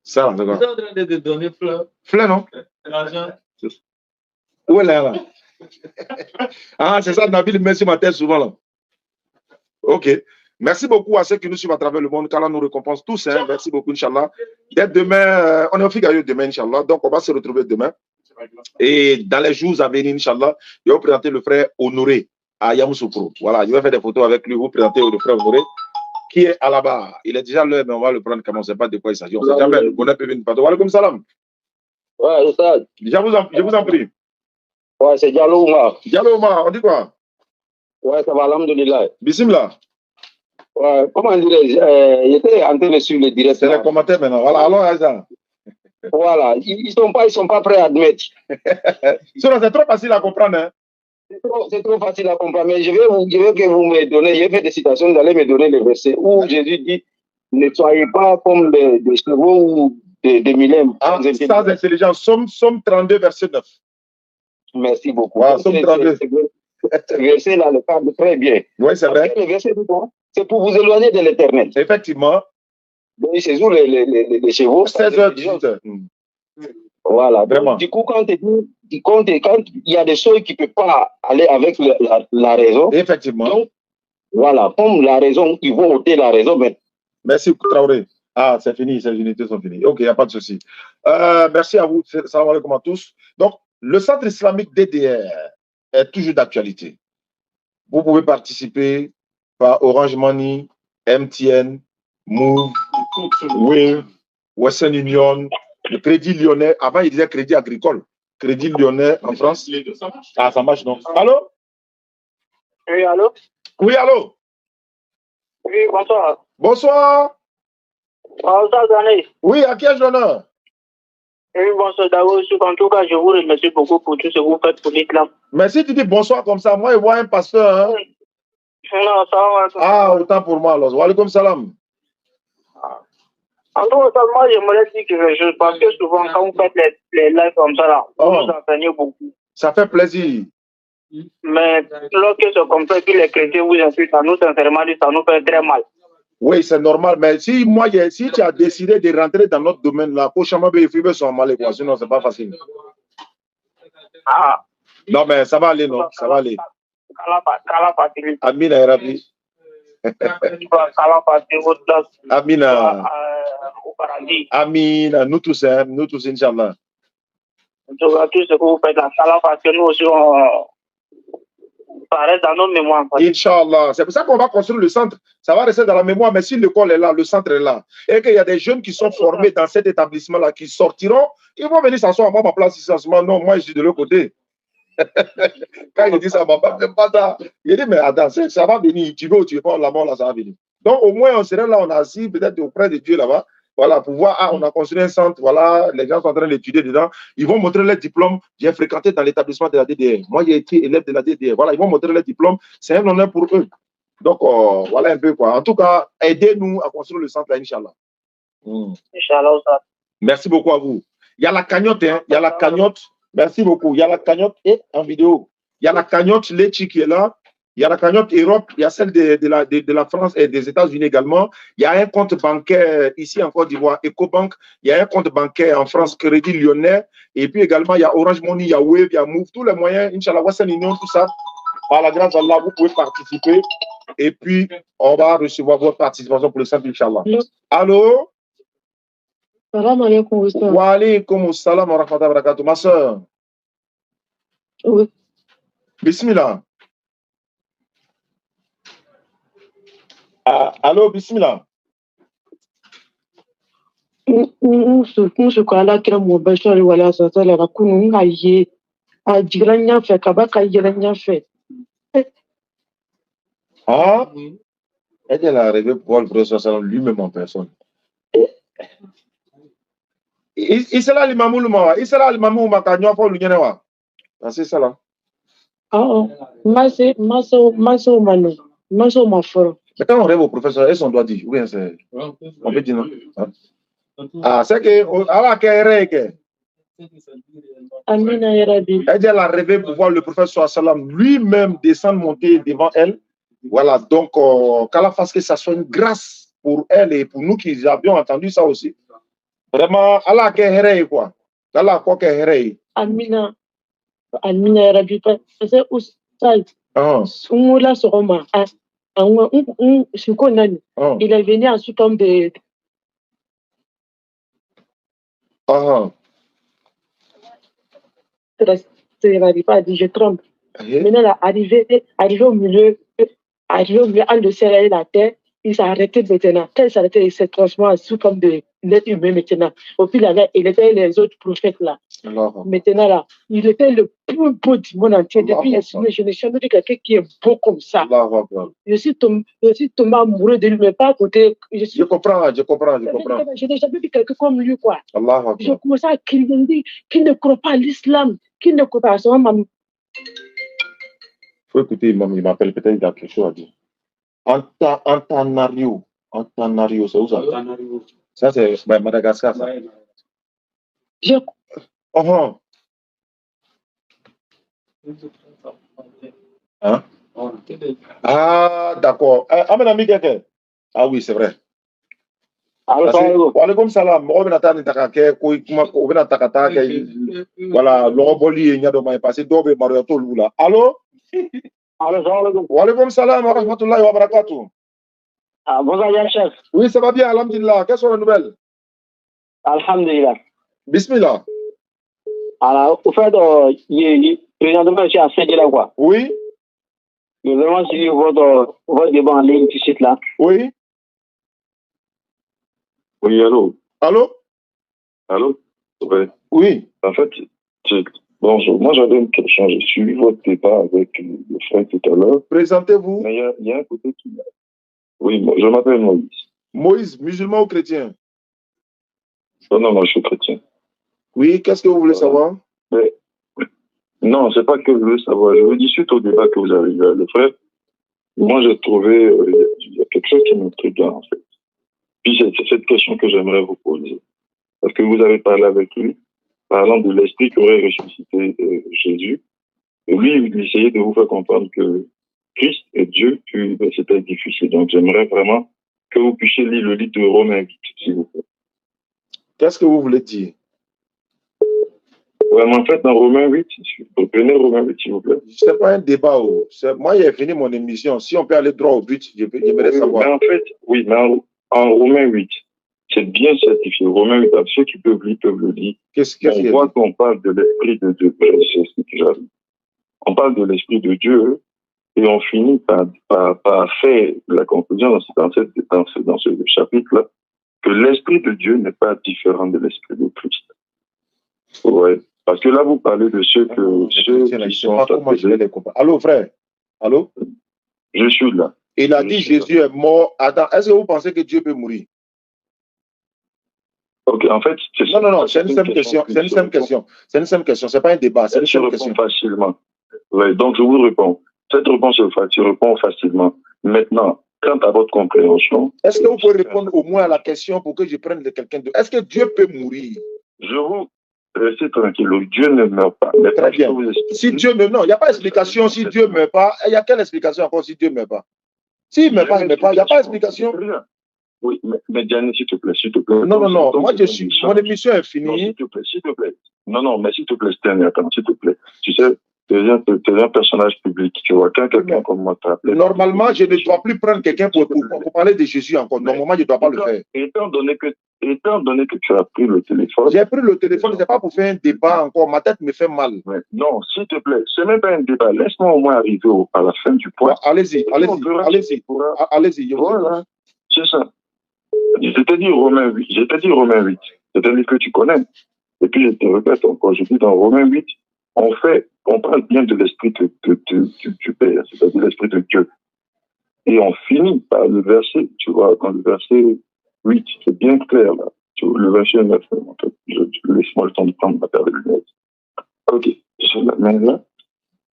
Ça, c'est quoi? Vous êtes en train de te donner fleur. Fleur, non? L'argent. Où elle est là? Ah, c'est ça, Nabil met sur ma tête souvent là. Ok. Merci beaucoup à ceux qui nous suivent à travers le monde. Qu'Allah nous récompense tous. Hein. Merci beaucoup, Inch'Allah. Dès demain, on est au Figayo demain, Inch'Allah. Donc, on va se retrouver demain. Et dans les jours à venir, Inch'Allah, je vais vous présenter le frère Honoré à Yamoussoukro. Voilà, je vais faire des photos avec lui, vous présenter le frère Honoré qui est à la barre. Il est déjà là, mais on va le prendre comme on ne sait pas de quoi il s'agit. On ne sait jamais. Le bonheur peut venir partout. Wa alaykoum salam. Ouais, c'est ça. Je vous en prie. Ouais, c'est Diallo Oumar. Diallo Oumar, on dit quoi? Ouais, ça va, alhamdoulilah. Bismillah. Ouais, comment dirais-je? J'étais en train de suivre le direct. C'est les commentaires maintenant. Voilà, alors, Aïssa. Voilà, ils sont pas prêts à admettre. C'est trop facile à comprendre. Hein? C'est trop facile à comprendre. Mais je veux que vous me donnez, j'ai fait des citations, vous allez me donner les versets où Jésus dit ne soyez pas comme des chevaux ou des milèmes. Ah, sans intelligence. Somme 32, verset 9. Merci beaucoup. Wow, Somme 32. Ce verset-là le parle très bien. Oui, c'est vrai. Le verset dit quoi? C'est pour vous éloigner de l'éternel. Effectivement. Donc, c'est où les chevaux? 16h18. Voilà. Vraiment. Donc, du coup, quand il y a des choses qui ne peuvent pas aller avec la raison. Effectivement. Donc, voilà. Comme la raison, ils vont ôter la raison. Mais... Merci, Traoré. Ah, c'est fini, ces unités sont finies. Ok, il n'y a pas de souci. Merci à vous. Salam alaikum à tous. Donc, le centre islamique DDR est toujours d'actualité. Vous pouvez participer par Orange Money, MTN, Move, Wave, Western Union, le Crédit Lyonnais. Avant, il disait Crédit Agricole. Crédit Lyonnais en France. Les deux, ça marche. Ah, ça marche, non? Allô? Oui, allô? Oui, allô? Oui, bonsoir. Bonsoir. Bonsoir, Zané. Oui, à qui ai-je l'honneur? Oui, bonsoir, Dawo. En tout cas, je vous remercie beaucoup pour tout ce que vous faites pour l'islam. Mais si tu dis bonsoir comme ça, moi, je vois un pasteur. Hein? Non, ça va. Ah, autant pour moi, alors. Wa alaikum salam. En tout cas, moi, j'aimerais dire quelque chose parce que souvent, quand vous faites les lives comme ça, là, vous nous enseignez beaucoup. Ça fait plaisir. Mais lorsque c'est comme ça que les chrétiens vous insultent, ça nous, sincèrement, ça nous fait très mal. Oui, c'est normal. Mais si tu as décidé de rentrer dans notre domaine, là, sinon, c'est pas facile. Ah. Non, mais ça va aller, non? Ça va aller. Amina, Rabbi. Amina. Amina, nous tous, Inch'Allah. Tout ce que vous faites là, parce que nous aussi, ça reste dans nos mémoires. Inch'Allah. C'est pour ça qu'on va construire le centre. Ça va rester dans la mémoire, mais si l'école est là, le centre est là, et qu'il y a des jeunes qui sont formés dans cet établissement-là, qui sortiront, ils vont venir s'asseoir à ma place ici. Non, moi, je suis de l'autre côté. Quand il dit ça, il dit, mais attends, ça va venir. Tu veux ou tu veux pas, la mort, là, ça va venir. Donc, au moins, on serait là, on est assis, peut-être auprès de Dieu là-bas. Voilà, pour voir, ah, on a construit un centre, voilà, les gens sont en train d'étudier dedans. Ils vont montrer les diplômes. J'ai fréquenté dans l'établissement de la DDR. Moi, j'ai été élève de la DDR. Voilà, ils vont montrer les diplômes. C'est un honneur pour eux. Donc, voilà un peu quoi. En tout cas, aidez-nous à construire le centre là, Inch'Allah. Inch'Allah, ça. Merci beaucoup à vous. Il y a la cagnotte, hein. Il y a la cagnotte. Merci beaucoup. Il y a la cagnotte et en vidéo. Il y a la cagnotte Lechi qui est là. Il y a la cagnotte Europe. Il y a celle de la France et des États-Unis également. Il y a un compte bancaire ici en Côte d'Ivoire, EcoBank. Il y a un compte bancaire en France, Crédit Lyonnais. Et puis également, il y a Orange Money, il y a Wave, il y a Move. Tous les moyens, Inch'Allah, Western Union, tout ça. Par la grâce d'Allah, vous pouvez participer. Et puis, on va recevoir votre participation pour le centre, Inch'Allah. Allô? Salam alaikum. Wa alaikum salam wa rahmatullahi wa barakatuh. Ma soeur. Oui. Bismillah. Ah, allô, bismillah. Ah, elle est arrivée pour voir le professeur lui-même en personne. Il sera l'imamou l'umawa. Il sera l'imamou makanyo pour l'unyenewa. C'est ça là. Ah, maso mano. Maso maforo. Mais quand on rêve au professeur, est-ce qu'on doit dire? Oui, c'est. On peut dire non. Ah, c'est que. Alors, qu'elle Amina Yarabi. Elle a rêvé pour voir le professeur sallam lui-même descendre, monter devant elle. Voilà, donc, qu'Allah fasse que ça soit une grâce pour elle et pour nous qui avions entendu ça aussi. Vraiment, Allah qu'elle quoi. Allah quoi qu'elle Amina Yarabi. C'est où ça? Soumoula Soroma. Il est venu en sous comme de. Je trompe. Maintenant, là, arrivé au milieu, en de serrer la terre, il s'est arrêté maintenant. Quand il s'est arrêté, il s'est transformé sous comme de l'être humain maintenant. Au fil là, il était les autres prophètes là. Maintenant là, il était le plus beau du monde entier. Depuis je n'ai jamais vu quelqu'un qui est beau comme ça. Je suis tombé amoureux de lui, mais pas à côté. Je comprends. Je n'ai jamais vu quelqu'un comme lui, quoi. Je commençais à crier, qui ne croit pas à l'islam, qui ne croit pas à son maman. Faut écouter, il m'appelle, peut-être il a quelque chose à dire. Antananarivo, c'est où ça? Ça, c'est Madagascar, ça. Hein? Ah, d'accord. Ah, mon ami, quelqu'un? Ah oui, c'est vrai. Walaikum salam. Voilà, l'oroboli et Nyadoma est passé. Dobe Mariato Lula. Allô? Walaikum salam wa rahmatullahi wa barakatuh. Ah, bonjour, bien, chef. Oui, ça va bien, alhamdulillah. Quelles sont les nouvelles? Alhamdulillah. Bismillah. Alors, au fait, présentement, je suis à Saint-Gila, quoi. Oui. J'ai vraiment suivi votre débat en ligne du site là. Oui. Oui, allô? Allô? Allô? Ouais. Oui. En fait, bonjour. Moi, j'avais une question. J'ai suivi votre débat avec le frère tout à l'heure. Présentez-vous. Mais il y a un côté qui... Oui, je m'appelle Moïse. Moïse, musulman ou chrétien? Non, je suis chrétien. Oui, qu'est-ce que vous voulez savoir? Mais, non, c'est pas que je veux savoir. Je vous dis suite au débat que vous avez eu, le frère. Moi, j'ai trouvé, il y a quelque chose qui m'intrigue en fait. Puis c'est cette question que j'aimerais vous poser. Parce que vous avez parlé avec lui, parlant de l'esprit qui aurait ressuscité Jésus. Et lui, il essayait de vous faire comprendre que Christ est Dieu, puis c'était difficile. Donc, j'aimerais vraiment que vous puissiez lire le livre de Romains 8, s'il vous plaît. Qu'est-ce que vous voulez dire? Vraiment, en fait, dans Romains 8, prenez Romains 8, s'il vous plaît. Ce n'est pas un débat. Moi, j'ai fini mon émission. Si on peut aller droit au but, j'aimerais savoir. Mais en fait, oui, mais en Romains 8, c'est bien certifié. Romains 8, ceux qui peuvent lire, peuvent le lire. On voit qu'on parle de l'esprit de Dieu. On parle de l'esprit de Dieu et on finit par faire la conclusion dans ce chapitre-là que l'esprit de Dieu n'est pas différent de l'esprit de Christ. Ouais. Parce que là, vous parlez de ceux qui sont appelés. Allô, frère? Allô? Je suis là. Il a dit Jésus est mort. Attends, est-ce que vous pensez que Dieu peut mourir? Ok, en fait, non, c'est une simple question. C'est une simple question. C'est une simple question. C'est pas un débat. C'est une simple question. Facilement. Oui, donc je vous réponds. Cette réponse, tu réponds facilement. Maintenant, quant à votre compréhension. Est-ce que vous pouvez répondre au moins à la question pour que je prenne de quelqu'un d'autre? Est-ce que Dieu peut mourir? Je vous restez tranquille. Dieu ne meurt pas. Mais très bien. Si Dieu ne non, il n'y a pas d'explication. Si Dieu ne meurt pas, il y a quelle explication encore si Dieu ne meurt pas? S'il ne meurt pas, il ne meurt pas. Il n'y a pas d'explication. Oui, mais Diane, s'il te plaît, s'il te plaît. Non. Moi, mon émission est finie. S'il te plaît. Non, mais s'il te plaît, Stan, attends, s'il te plaît. Tu sais, tu es un personnage public. Tu vois, quand quelqu'un comme moi t'appelle. Normalement, je ne dois plus prendre quelqu'un pour parler de Jésus encore. Normalement, je ne dois pas le faire. Étant donné que tu as pris le téléphone. J'ai pris le téléphone, ce n'est pas pour faire un débat encore. Ma tête me fait mal. Ouais. Non, s'il te plaît, ce n'est pas un débat. Laisse-moi au moins arriver à la fin du point. Allez-y. Voilà, c'est ça. Je t'ai dit Romains 8. C'est-à-dire que tu connais. Et puis je te répète encore, je dis dans Romains 8, on parle bien de l'esprit du Père, c'est-à-dire l'esprit de Dieu. Et on finit par le verset, tu vois, dans le verset 8, c'est bien clair là. Le verset 9, en fait, laisse-moi le temps de prendre ma paire de lunettes. Ok, je la mets là.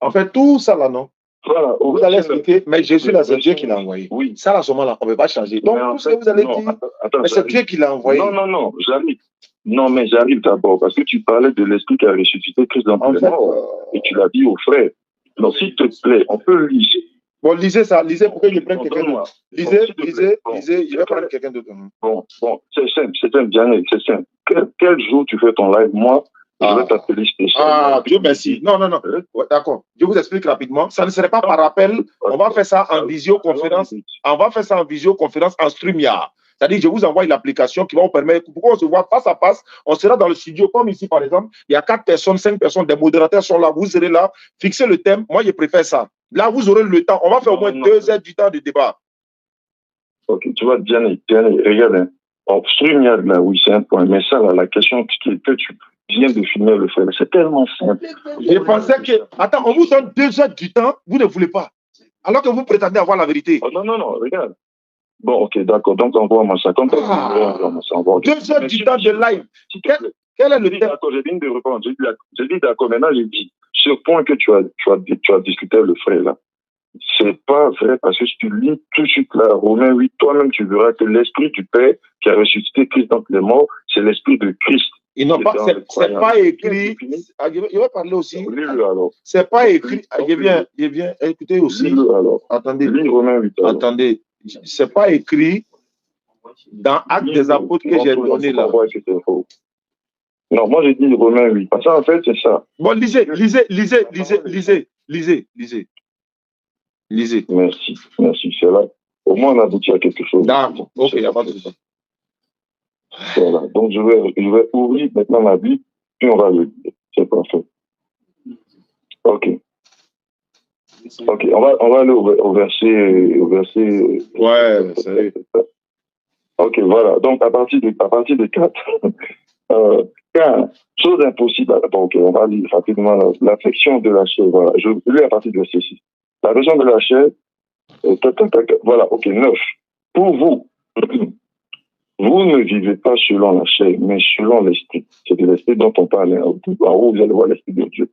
En fait, tout ça là, non? Voilà, vous allez expliquer, mais Jésus là, c'est Dieu qui l'a envoyé. Oui. Ça là, seulement là, on ne peut pas changer. Donc, tout ce que vous allez dire, mais c'est Dieu qui l'a envoyé. Non, j'arrive. Non, mais j'arrive d'abord, parce que tu parlais de l'esprit qui a ressuscité Christ dans les morts, et tu l'as dit aux frères. Donc, s'il te plaît, on peut lire. Bon, lisez ça, lisez pour que je prenne quelqu'un d'autre. Lisez, je vais prendre quelqu'un d'autre. Bon, c'est simple, Diane, c'est simple. Quel jour tu fais ton live, moi, je vais t'appeler spécial. Dieu merci. Non. Ouais, d'accord. Je vous explique rapidement. Ça ne serait pas par appel. On va faire ça en visioconférence. On va faire ça en visioconférence en StreamYard. C'est-à-dire, je vous envoie l'application qui va vous permettre, pour qu'on se voit face à face, on sera dans le studio, comme ici, par exemple. Il y a 4 personnes, 5 personnes, des modérateurs sont là, vous serez là, fixez le thème. Moi, je préfère ça. Là, vous aurez le temps. On va faire au moins 2 heures du temps de débat. Ok, tu vois, Diane, regarde, hein. En StreamYard, là, oui, c'est un point. Mais ça, là, la question que tu viens de finir le faire, c'est tellement simple. Je pensais que... Attends, on vous donne 2 heures du temps, vous ne voulez pas. Alors que vous prétendez avoir la vérité. Oh, non, regarde. Bon, ok, d'accord. Donc, envoie-moi ça. Comme 2 heures du temps de live. Quel est le thème? D'accord, j'ai dit de répondre. J'ai dit d'accord. Maintenant, j'ai dit, ce point que tu as discuté avec le frère, là, c'est pas vrai parce que si tu lis tout de suite là, Romains 8, toi-même, tu verras que l'esprit du Père qui a ressuscité Christ d'entre les morts, c'est l'esprit de Christ. C'est pas écrit. Je vais parler aussi. C'est pas écrit. Je viens. Écoutez aussi. Attendez. Attendez. C'est pas écrit dans Actes des Apôtres que j'ai donné là. Non, moi j'ai dit Romains 8. Parce qu'en fait, c'est ça. Bon, lisez. Merci, c'est là. Au moins, on aboutit à quelque chose. D'accord, ok, il n'y a pas de souci. Voilà, donc je vais ouvrir maintenant la Bible, puis on va le lire. C'est parfait. Ok. Ok, on va aller au verset. Ouais, c'est... Ok, voilà. Donc, à partir de 4, car, chose impossible. Donc, on va lire rapidement l'affection de la chair. Voilà, je lis à partir du verset 6. L'affection de la chair, voilà, ok, 9. Pour vous, vous ne vivez pas selon la chair, mais selon l'esprit. C'est de l'esprit dont on parle. En haut, vous allez voir l'esprit de Dieu.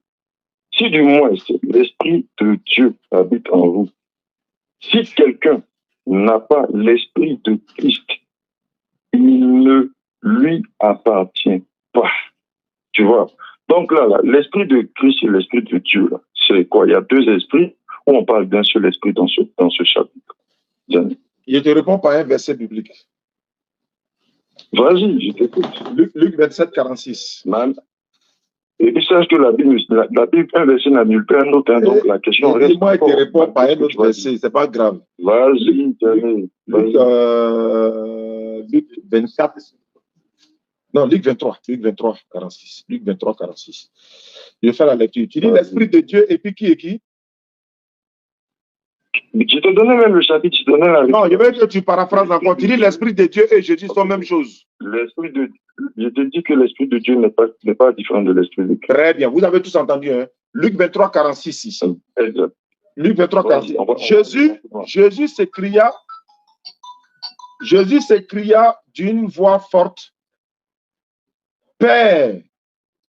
Si du moins l'esprit de Dieu habite en vous, si quelqu'un n'a pas l'esprit de Christ, il ne lui appartient pas. Tu vois? Donc là l'esprit de Christ et l'esprit de Dieu, c'est quoi? Il y a deux esprits ou on parle d'un seul esprit dans ce chapitre? Je te réponds par un verset biblique. Vas-y, je t'écoute. Luc 27, 46. Et puis sache que la Bible, un verset n'annule pas un autre, hein, donc la question reste. Dis-moi, il te répond par un autre verset, c'est pas grave. Vas-y, Luc 24. Non, Luc 23, 46. Luc 23, 46. Je vais faire la lecture. Tu dis l'Esprit de Dieu et puis qui est qui? Je te donnais même le chapitre, je te donnais la. Non, je veux que tu paraphrases encore. Tu dis l'Esprit de Dieu et Jésus sont la même chose. Je te dis que l'Esprit de Dieu n'est pas différent de l'Esprit de Christ. Très bien, vous avez tous entendu. Hein? Luc 23, 46 ici. Exact. Luc 23, 46. Jésus s'écria d'une voix forte, Père,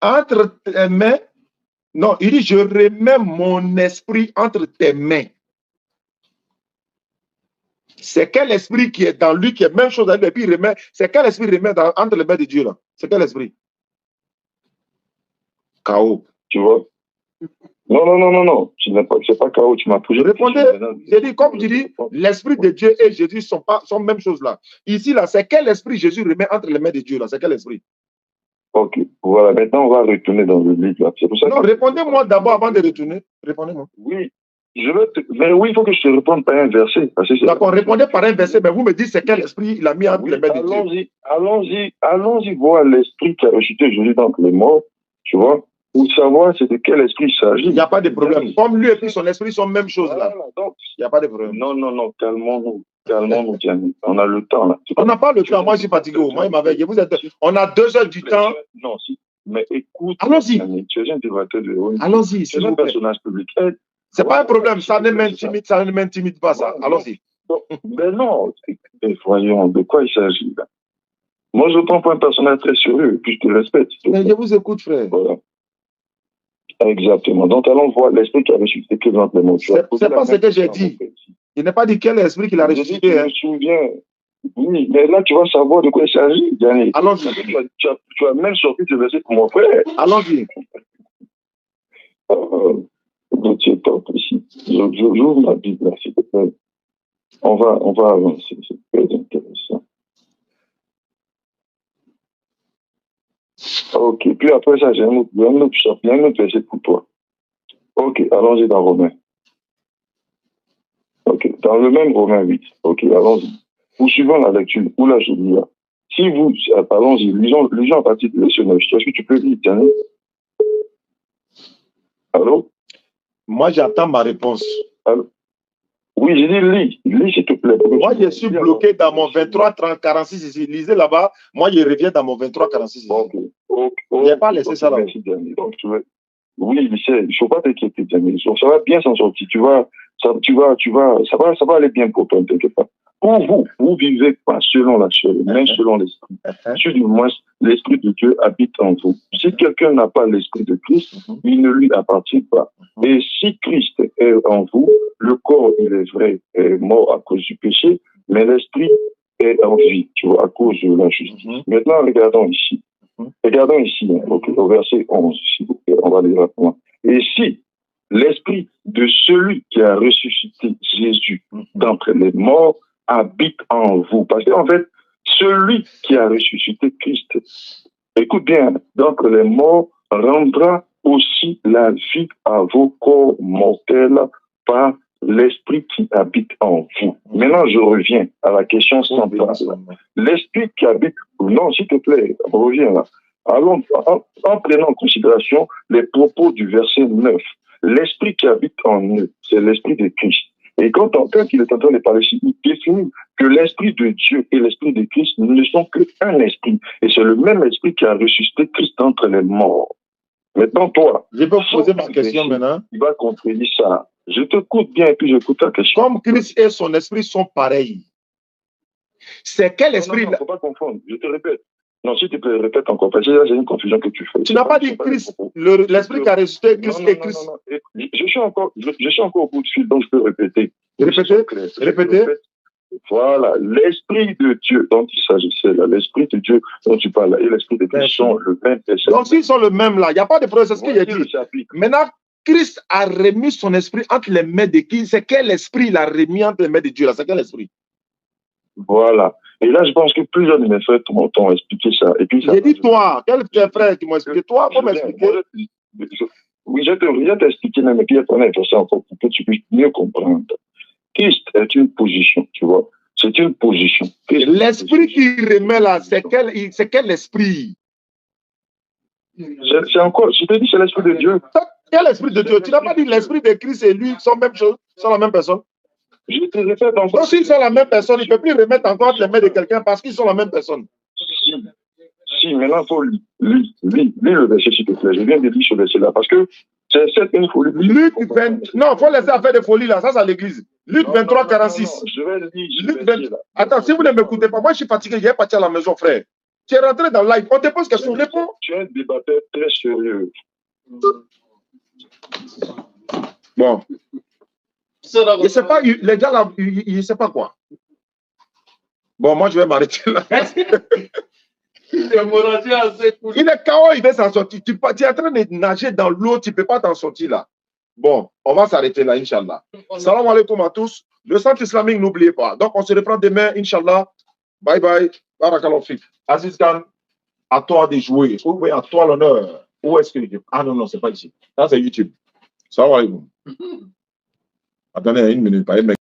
entre tes mains, non, il dit, je remets mon esprit entre tes mains. C'est quel esprit qui est dans lui, qui est même chose à lui, et puis il remet, c'est quel esprit remet entre les mains de Dieu là? C'est quel esprit? Chaos. Tu vois? Non. C'est pas chaos, tu m'as posé. Répondez, j'ai dit, comme tu dis, l'esprit de Dieu et Jésus sont même chose là. Ici là, c'est quel esprit Jésus remet entre les mains de Dieu là? C'est quel esprit? Ok, voilà, maintenant on va retourner dans le livre là. C'est pour ça. Non, répondez-moi d'abord avant de retourner. Répondez-moi. Oui. Mais oui, il faut que je te réponde par un verset. D'accord, répondez par un verset, mais vous me dites c'est quel esprit il a mis entre les mains de Dieu. Allons-y voir l'esprit qui a ressuscité Jésus d'entre les morts, tu vois, pour savoir c'est de quel esprit il s'agit. Il n'y a pas de problème. Comme lui et puis son esprit sont même chose là. Donc, il n'y a pas de problème. Non, calmons-nous, Diane. On a le temps là. On n'a pas le temps, moi je suis fatigué. Moi, il m'avait dit, on a 2 heures du temps. Non, si. Mais écoute, allons-y. Tu es un débatteur de haut. Allons-y, tu es un personnage public. C'est pas un problème, ça ne m'intimide pas, ça. Allons-y. Mais non, voyons, de quoi il s'agit là? Moi, je prends pour un personnage très sérieux, puis je te respecte. Mais je vous écoute, frère. Voilà. Exactement. Donc, allons voir l'esprit qui a ressuscité présente les mots. C'est pas ce que j'ai dit. Il n'a pas dit quel esprit qu'il a ressuscité. Je me souviens. Oui, mais là, tu vas savoir de quoi il s'agit, Yannick. Allons-y. Tu as même sorti ce verset pour mon frère. Allons-y. Tu es top ici. J'ouvre ma Bible là, s'il te plaît. On va avancer. C'est très intéressant. Ok, puis après ça, j'ai un autre verset pour toi. Ok, allons-y dans Romains. Ok, dans le même Romains 8. Ok, allons-y. Poursuivons la lecture. Où là, je lis là. Si vous, allons-y, lisons à partir de verset 9. Est-ce que tu peux lire, Tiens? Allô? Moi, j'attends ma réponse. Allô? Oui, j'ai dit lis s'il te plaît. Moi, je suis bloqué dans mon 23, 30, 46 ici. Lisez là-bas. Moi, je reviens dans mon 23, 46 ici. Je n'ai pas laissé ça là. Oui, il ne faut pas t'inquiéter, Jamil. Ça va bien s'en sortir. Ça va aller bien pour toi, ne t'inquiète pas. Pour vous vivez pas selon la chair, mais selon l'esprit. Si du moins l'esprit de Dieu habite en vous. Si quelqu'un n'a pas l'esprit de Christ, il ne lui appartient pas. Et si Christ est en vous, le corps, il est vrai, est mort à cause du péché, mais l'esprit est en vie, tu vois, à cause de la justice. Maintenant, regardons ici. Au verset 11, s'il vous plaît, on va lire rapidement. Et si l'esprit de celui qui a ressuscité Jésus d'entre les morts habite en vous, parce qu'en fait, celui qui a ressuscité Christ, écoute bien, d'entre les morts rendra aussi la vie à vos corps mortels par l'esprit qui habite en vous. Maintenant, je reviens à la question centrale. L'esprit qui habite, non, s'il te plaît, reviens là. Allons, en prenant en considération les propos du verset 9, l'esprit qui habite en eux, c'est l'esprit de Christ. Et quand il est en train de parler ici, il définit que l'esprit de Dieu et l'esprit de Christ ne sont qu'un esprit. Et c'est le même esprit qui a ressuscité Christ entre les morts. Maintenant, toi, je peux poser ma question maintenant. Il va contredire ça. Je t'écoute bien et puis j'écoute ta question. Comme Christ et son esprit sont pareils, c'est quel esprit? Non, il ne faut pas confondre. Je te répète. Non, si tu peux répéter encore, parce que là, j'ai une confusion que tu fais. Tu n'as pas dit Christ, l'esprit qui a ressuscité Christ et Christ. Non. Je suis encore au bout de fil, donc je peux répéter. Répétez. Voilà, l'esprit de Dieu dont il s'agissait là, l'esprit de Dieu dont tu parles là, et l'esprit de Christ sont le même. Donc s'ils sont le même là, il n'y a pas de problème, c'est ce qu'il a dit. Maintenant, Christ a remis son esprit entre les mains de qui? C'est quel esprit il a remis entre les mains de Dieu là? C'est quel esprit? Voilà. Et là, je pense que plusieurs de mes frères t'ont expliqué ça. J'ai dit toi, quel frère qui m'a expliqué? Toi, comment m'expliquer? Oui, je t'ai expliqué même, et puis on a fait ça encore pour que tu puisses mieux comprendre. Christ est une position, tu vois. C'est une position. L'esprit qui remet là, c'est quel esprit? C'est encore, je te dis, c'est l'esprit de Dieu. Quel esprit de Dieu? Tu n'as pas dit l'esprit de Christ et lui sont même chose, sont la même personne? Je te répète encore. Donc s'ils sont la même personne, il ne peut plus remettre encore les mains de quelqu'un parce qu'ils sont la même personne. Si, maintenant, il faut lire le verset, s'il te plaît. Je viens de lire ce verset-là parce que c'est une folie. Luc 20, non, il faut laisser faire des folies là, ça c'est à l'église. Luc 23, 46. Je vais lire. Luc 20... Attends, si vous ne m'écoutez pas, moi je suis fatigué, je vais partir à la maison, frère. Tu es rentré dans le live, on te pose question, réponds. Tu es un débatteur très sérieux. Bon. Je ne sais pas, les gars là, ils ne savent pas quoi. Bon, moi je vais m'arrêter là. Il est KO, il veut s'en sortir. Tu es en train de nager dans l'eau, tu ne peux pas t'en sortir là. Bon, on va s'arrêter là, Inch'Allah. Salam alaikum à tous. Le centre islamique, n'oubliez pas. Donc, on se reprend demain, Inch'Allah. Bye bye. Barakallahu fik. Aziz Khan, à toi de jouer. Oui, à toi l'honneur. Où est-ce que... Ah non, c'est pas ici. Ça, c'est YouTube. Salam alaikum. Attendez, une minute, pas une minute.